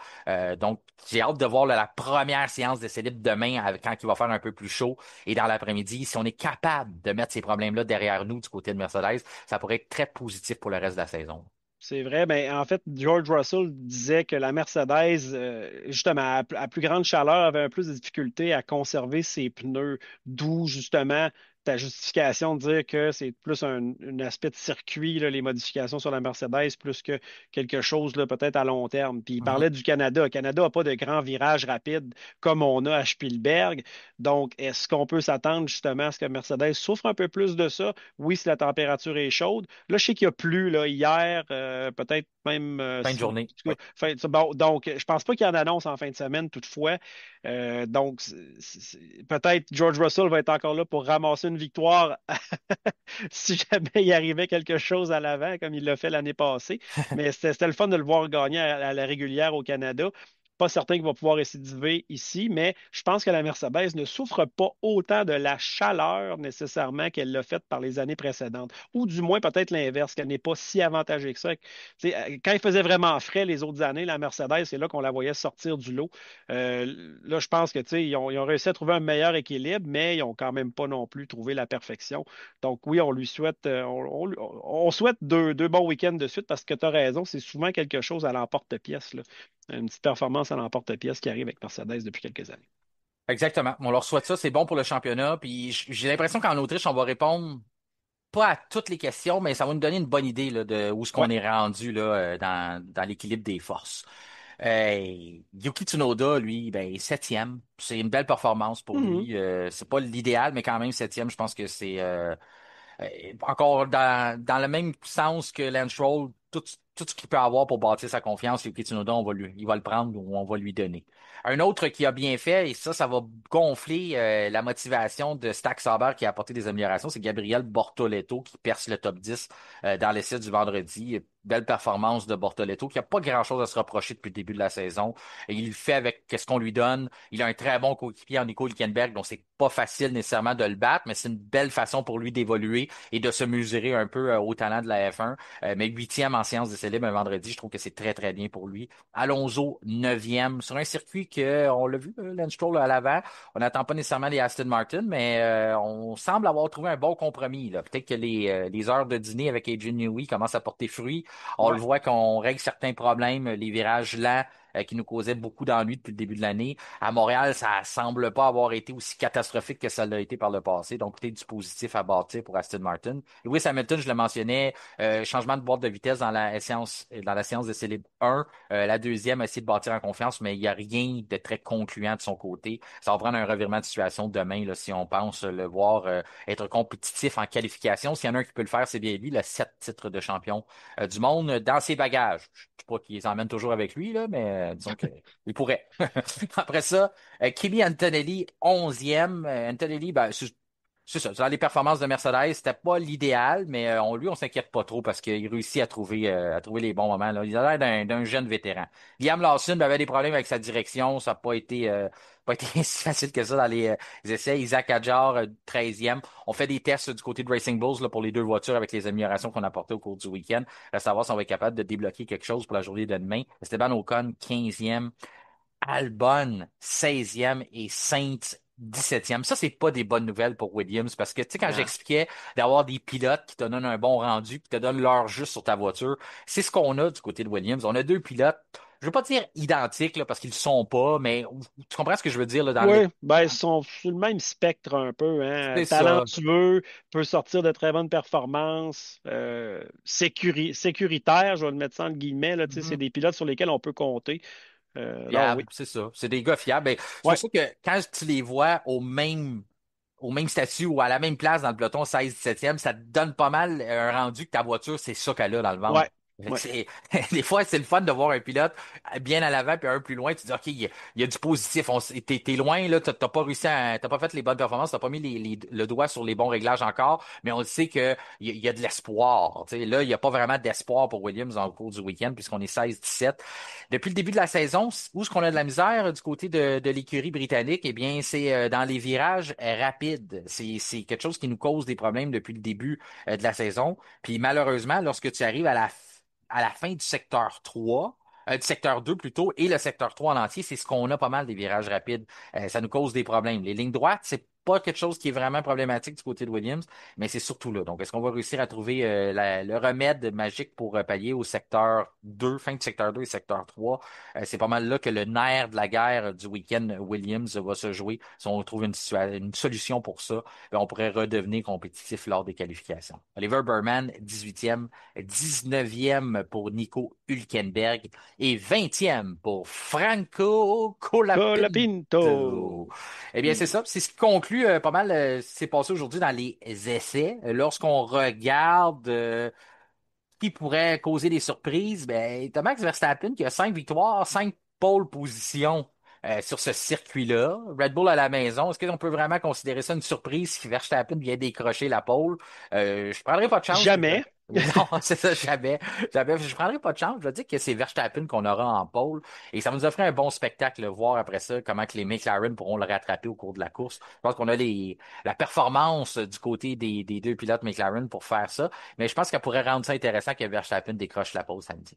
Donc, j'ai hâte de voir là, la première séance d'essai libre demain quand il va faire un peu plus chaud et dans l'après-midi. Si on est capable de mettre ces problèmes-là derrière nous du côté de Mercedes, ça pourrait être très positif pour le reste de la saison. c'est vrai. Ben, en fait, George Russell disait que la Mercedes, justement, à plus grande chaleur, avait un plus de difficulté à conserver ses pneus, d'où justement ta justification de dire que c'est plus un aspect de circuit, là, les modifications sur la Mercedes, plus que quelque chose là, peut-être à long terme. Puis il Mhm. parlait du Canada. Le Canada n'a pas de grands virages rapides comme on a à Spielberg. Donc, est-ce qu'on peut s'attendre justement à ce que Mercedes souffre un peu plus de ça? Oui, si la température est chaude. Là, je sais qu'il y a plu là, hier, peut-être même Fin de journée. en tout Oui. cas, bon, donc, je pense pas qu'il y en annonce en fin de semaine, toutefois. Donc, peut-être George Russell va être encore là pour ramasser une victoire si jamais il arrivait quelque chose à l'avant, comme il l'a fait l'année passée. Mais c'était le fun de le voir gagner à la régulière au Canada. Pas certain qu'il va pouvoir récidiver ici, mais je pense que la Mercedes ne souffre pas autant de la chaleur nécessairement qu'elle l'a fait par les années précédentes. Ou du moins peut-être l'inverse, qu'elle n'est pas si avantagée que ça. Quand il faisait vraiment frais les autres années, la Mercedes, c'est là qu'on la voyait sortir du lot. Là, je pense que ils ont réussi à trouver un meilleur équilibre, mais ils n'ont quand même pas non plus trouvé la perfection. Donc oui, on lui souhaite, on souhaite deux bons week-ends de suite parce que tu as raison, c'est souvent quelque chose à l'emporte-pièce, là. Une petite performance à l'emporte-pièce qui arrive avec Mercedes depuis quelques années. Exactement. On leur souhaite ça, c'est bon pour le championnat. Puis j'ai l'impression qu'en Autriche, on va répondre pas à toutes les questions, mais ça va nous donner une bonne idée là, de où est-ce Ouais. qu'on est rendu là, dans l'équilibre des forces. Yuki Tsunoda, lui, ben, septième. C'est une belle performance pour Mhm. lui. C'est pas l'idéal, mais quand même septième, je pense que c'est encore dans le même sens que Lance Stroll, tout ce qu'il peut avoir pour bâtir sa confiance, Yuki Tsunoda, il va le prendre ou on va lui donner. Un autre qui a bien fait, et ça va gonfler la motivation de Stack Sauber qui a apporté des améliorations, c'est Gabriel Bortoleto qui perce le top 10 dans l'essai du vendredi. Belle performance de Bortoleto qui a pas grand-chose à se reprocher depuis le début de la saison. Et il le fait avec ce qu'on lui donne. Il a un très bon coéquipier en Nico Hülkenberg, donc c'est pas facile nécessairement de le battre, mais c'est une belle façon pour lui d'évoluer et de se mesurer un peu au talent de la F1. Mais huitième en séance d'essai libre un vendredi, je trouve que c'est très, très bien pour lui. Alonso, neuvième, sur un circuit que, on l'a vu, Lance Stroll à l'avant. On n'attend pas nécessairement les Aston Martin, mais on semble avoir trouvé un bon compromis, là. Peut-être que les heures de dîner avec Adrian Newey commencent à porter fruit. On le Ouais. voit qu'on règle certains problèmes, les virages lents, qui nous causait beaucoup d'ennuis depuis le début de l'année. À Montréal, ça semble pas avoir été aussi catastrophique que ça l'a été par le passé. Donc, peut-être du positif à bâtir pour Aston Martin. Lewis Hamilton, je le mentionnais, changement de boîte de vitesse dans la séance de Célib 1. La deuxième a essayé de bâtir en confiance, mais il n'y a rien de très concluant de son côté. Ça va prendre un revirement de situation demain là, si on pense le voir être compétitif en qualification. S'il y en a un qui peut le faire, c'est bien lui, le 7 titres de champion du monde dans ses bagages. Je ne sais pas qu'il les emmène toujours avec lui, là, mais disons qu'il pourrait. Après ça, Kimi Antonelli, 11e. Antonelli, ben, c'est ça. Dans les performances de Mercedes, c'était pas l'idéal, mais on s'inquiète pas trop parce qu'il réussit à trouver les bons moments, là. Il a l'air d'un jeune vétéran. Liam Lawson avait des problèmes avec sa direction. Ça n'a pas été si facile que ça dans les essais. Isaac Hadjar, 13e. On fait des tests du côté de Racing Bulls là, pour les deux voitures avec les améliorations qu'on a apportées au cours du week-end. Reste à savoir si on va être capable de débloquer quelque chose pour la journée de demain. Esteban Ocon, 15e. Albon, 16e et Saints, 17e. Ça, c'est pas des bonnes nouvelles pour Williams parce que, tu sais, quand Non. j'expliquais d'avoir des pilotes qui te donnent un bon rendu, qui te donnent l'heure juste sur ta voiture, c'est ce qu'on a du côté de Williams. On a deux pilotes, je veux pas dire identiques, là, parce qu'ils le sont pas, mais tu comprends ce que je veux dire, là, dans le, Oui, ben, ils sont sur le même spectre un peu, hein. c'est ça. Talentueux, peut sortir de très bonnes performances, sécuritaire, je vais le mettre ça en guillemets, là, tu sais, c'est Mhm. des pilotes sur lesquels on peut compter. Donc oui. Fiable, c'est ça. C'est des gars fiables. Ben, c'est pour Ouais, ça que quand tu les vois au même statut ou à la même place dans le peloton 16-17e, ça te donne pas mal un rendu que ta voiture, c'est ça qu'elle a dans le ventre. ouais, Fait que ouais. des fois, c'est le fun de voir un pilote bien à l'avant puis un plus loin. Tu dis, OK, il y a du positif. T'es loin, là, t'as pas réussi t'as pas fait les bonnes performances, t'as pas mis le doigt sur les bons réglages encore, mais on le sait il y a de l'espoir. Tu sais, là, il y a pas vraiment d'espoir pour Williams dans le cours du week-end puisqu'on est 16-17. Depuis le début de la saison, où est-ce qu'on a de la misère du côté de l'écurie britannique? Eh bien, c'est dans les virages rapides. C'est quelque chose qui nous cause des problèmes depuis le début de la saison. Puis malheureusement, lorsque tu arrives à la fin du secteur 3, du secteur 2 plutôt, et le secteur 3 en entier, c'est ce qu'on a pas mal des virages rapides. Ça nous cause des problèmes. Les lignes droites, c'est pas quelque chose qui est vraiment problématique du côté de Williams, mais c'est surtout là. Donc, est-ce qu'on va réussir à trouver le remède magique pour pallier au secteur 2, fin du secteur 2 et secteur 3? C'est pas mal là que le nerf de la guerre du week-end Williams va se jouer. Si on trouve une solution pour ça, ben, on pourrait redevenir compétitif lors des qualifications. Oliver Burman, 18e, 19e pour Nico Hülkenberg et 20e pour Franco Colapinto. Colapinto. Eh bien, c'est ça. C'est ce qui conclut pas mal ce qui s'est passé aujourd'hui dans les essais. Lorsqu'on regarde qui pourrait causer des surprises, ben, t'as Max Verstappen qui a 5 victoires, 5 pole positions sur ce circuit-là. Red Bull à la maison. Est-ce qu'on peut vraiment considérer ça une surprise si Verstappen vient décrocher la pole? Je prendrai pas de chance. Jamais. Non, c'est ça, jamais. Jamais. Je prendrai pas de chance. Je vais dire que c'est Verstappen qu'on aura en pole. Et ça va nous offrir un bon spectacle, de voir après ça comment que les McLaren pourront le rattraper au cours de la course. Je pense qu'on a la performance du côté des deux pilotes McLaren pour faire ça. Mais je pense qu'elle pourrait rendre ça intéressant que Verstappen décroche la pause samedi.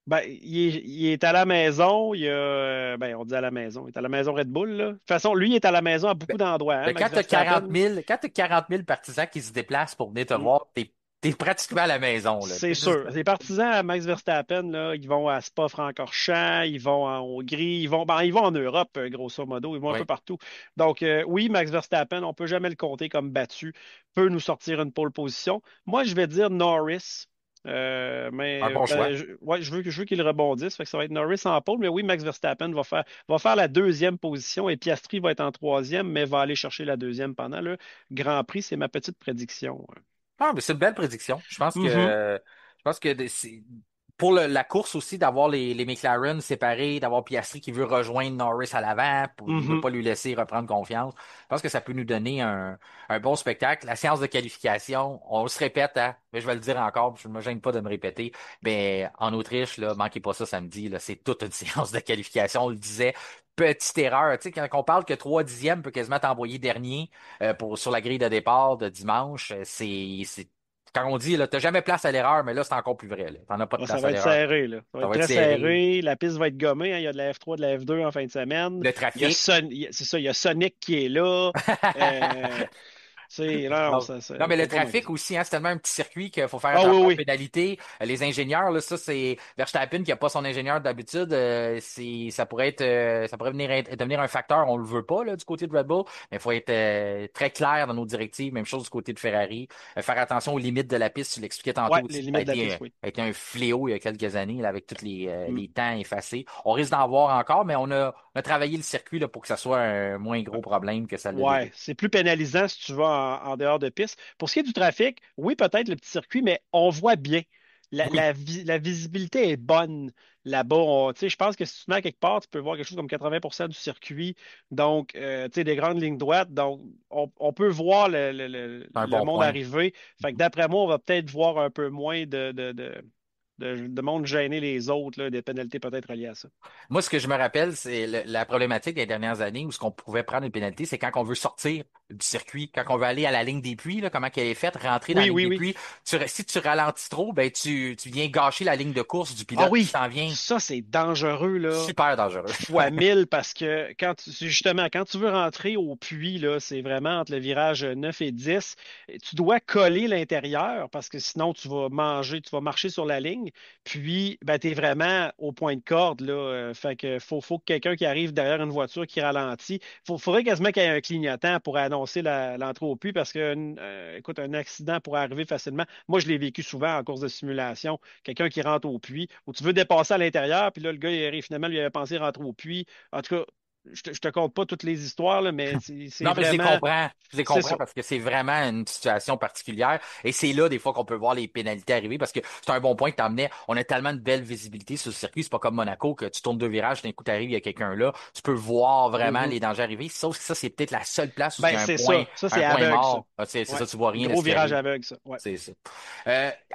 Ben, il est à la maison, ben, on dit à la maison, il est à la maison Red Bull, là. De toute façon, lui, il est à la maison à Ben, beaucoup d'endroits, hein, ben, Max Verstappen. quand t'as 40 000 partisans qui se déplacent pour venir te voir, t'es pratiquement à la maison, là. C'est sûr. Les partisans à Max Verstappen, là, ils vont à Spa-Francorchamps, ils vont en Hongrie, ils vont en Europe, grosso modo, ils vont un peu Oui. partout. Donc, oui, Max Verstappen, on peut jamais le compter comme battu, peut nous sortir une pole position. Moi, je vais dire Norris. Un Mais bon choix. ouais, je veux qu'il rebondisse. Fait que ça va être Norris en pole. Mais oui, Max Verstappen va faire la deuxième position et Piastri va être en troisième, mais va aller chercher la deuxième pendant le Grand Prix. C'est ma petite prédiction. Ah, mais c'est une belle prédiction. Mhm, Je pense que c'est pour la course aussi d'avoir les McLaren séparés, d'avoir Piastri qui veut rejoindre Norris à l'avant, il veut mhm. pas lui laisser reprendre confiance. Je pense que ça peut nous donner un bon spectacle. La séance de qualification, on se répète, hein, mais je vais le dire encore, je ne me gêne pas de me répéter. Ben, en Autriche, là, manquez pas ça samedi, là, c'est toute une séance de qualification. On le disait, petite erreur. Tu sais, quand on parle que 3 dixièmes peut quasiment t'envoyer dernier sur la grille de départ de dimanche, quand on dit là, t'as jamais place à l'erreur, mais là, c'est encore plus vrai. Là. T'en as pas de Ah, ça place à va être l'erreur. serré, là. Ça va Ça être va être très serré. serré. La piste va être gommée, hein. Il y a de la F3, de la F2 en fin de semaine. Le trafic. C'est ça, il y a Sonic qui est là. Euh, Non, Non, non, mais le faut pas trafic niaiser. aussi, hein, c'est tellement un petit circuit qu'il faut faire Ah oui, attention aux oui. pénalités. Les ingénieurs, là, ça, c'est Verstappen qui n'a pas son ingénieur d'habitude. Ça pourrait devenir un facteur. On le veut pas, là, du côté de Red Bull, mais il faut être très clair dans nos directives. Même chose du côté de Ferrari. Faire attention aux limites de la piste. Tu l'expliquais tantôt Ouais, les aussi. Ça limites de la piste, oui. a été un fléau il y a quelques années, là, avec tous Mm. les temps effacés. On risque d'en voir encore, mais on a travaillé le circuit là, pour que ça soit un moins gros problème que ça l'est déjà. Ouais, c'est plus pénalisant si tu vas en dehors de piste. Pour ce qui est du trafic, oui, peut-être le petit circuit, mais on voit bien. Oui, La visibilité est bonne là-bas. Tu sais, je pense que si tu te mets à quelque part, tu peux voir quelque chose comme 80% du circuit. Donc, tu sais, des grandes lignes droites. Donc, on peut voir c'est un le bon monde point. arriver. Fait que d'après moi, on va peut-être voir un peu moins de monde gêner les autres, là, des pénalités peut-être reliées à ça. Moi, ce que je me rappelle, c'est la problématique des dernières années où ce qu'on pouvait prendre une pénalité, c'est quand on veut sortir du circuit, quand on veut aller à la ligne des puits, là, comment qu'elle est faite, rentrer dans la Oui, ligne oui, des oui. puits. Si tu ralentis trop, ben tu viens gâcher la ligne de course du Ah pilote qui oui, s'en vient. ça c'est dangereux là, Super dangereux. fois 1000 parce que justement quand tu veux rentrer au puits là, c'est vraiment entre le virage 9 et 10, et tu dois coller l'intérieur parce que sinon tu vas marcher sur la ligne, puis ben tu es vraiment au point de corde là, fait que faut que quelqu'un qui arrive derrière une voiture qui ralentit, faudrait quasiment qu'il y ait un clignotant pour annoncer l'entrée au puits parce que écoute un accident pourrait arriver facilement. Moi je l'ai vécu souvent en course de simulation quelqu'un qui rentre au puits, ou tu veux dépasser à l'intérieur, puis là, le gars, finalement, lui avait pensé rentrer au puits. En tout cas, je te compte pas toutes les histoires, là, mais c'est Non, mais je les vraiment. comprends. Je les C'est comprends ça. parce que c'est vraiment une situation particulière. Et c'est là, des fois, qu'on peut voir les pénalités arriver parce que c'est un bon point que tu emmenais. On a tellement de belle visibilité sur le circuit. C'est pas comme Monaco que tu tournes deux virages, d'un coup, tu arrives, il y a quelqu'un là. Tu peux voir vraiment Mhm. les dangers arriver. Sauf que ça, c'est peut-être la seule place où il y Ben, a c'est ça. Ça, un c'est point aveugle, ça. mort. Ah, c'est Ouais. ça, tu vois rien de Gros ce qui virage arrive. aveugle, ça. Ouais. C'est ça.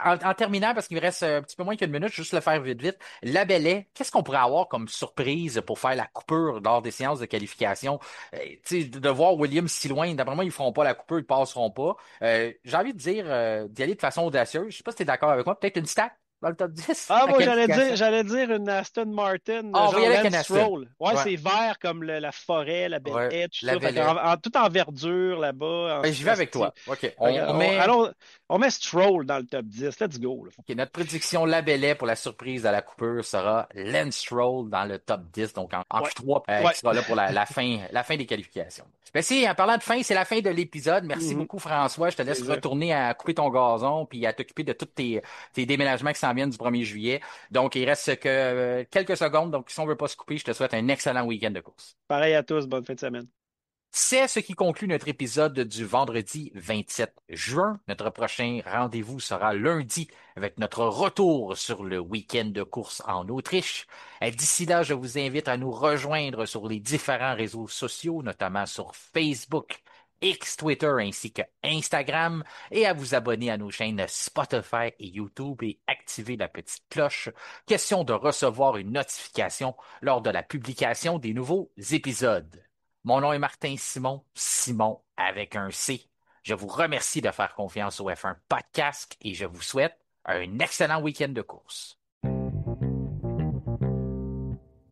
En terminant, parce qu'il me reste un petit peu moins qu'une minute, juste le faire vite, vite. Labellet, qu'est-ce qu'on pourrait avoir comme surprise pour faire la coupure lors des séances de qualification? Tu sais, de voir Williams si loin, d'après moi, ils feront pas la coupure, ils passeront pas. J'ai envie de dire d'y aller de façon audacieuse. Je sais pas si tu es d'accord avec moi. Peut-être une stack dans le top 10 Ah, en moi, qualification. j'allais dire une Aston Martin, Ah, on va y genre aller avec Lance un Aston. Stroll. Ouais, Ouais, c'est vert comme la forêt, la belle ouais, haie, tout ça. Fait Labellet. tout en verdure là-bas. Ben, j'y vais avec toi. OK. Fait que, on met Stroll dans le top 10. Let's go, là. OK, notre prédiction labellet pour la surprise à la coupure sera Lance Stroll dans le top 10, donc en Ouais. Q3, Ouais. qui sera là pour la fin des qualifications. Ben si, en parlant de fin, c'est la fin de l'épisode. Merci Mhm. beaucoup, François. Je te laisse Plaisir. retourner à couper ton gazon puis à t'occuper de tous tes déménagements qui s'en viennent du 1er juillet. Donc, il reste que quelques secondes. Donc, si on veut pas se couper, je te souhaite un excellent week-end de course. Pareil à tous. Bonne fin de semaine. C'est ce qui conclut notre épisode du vendredi 27 juin. Notre prochain rendez-vous sera lundi avec notre retour sur le week-end de course en Autriche. Et d'ici là, je vous invite à nous rejoindre sur les différents réseaux sociaux, notamment sur Facebook, X, Twitter ainsi que Instagram, et à vous abonner à nos chaînes Spotify et YouTube et activer la petite cloche, question de recevoir une notification lors de la publication des nouveaux épisodes. Mon nom est Martin Simon, Simon avec un C. Je vous remercie de faire confiance au F1 Podcast et je vous souhaite un excellent week-end de course.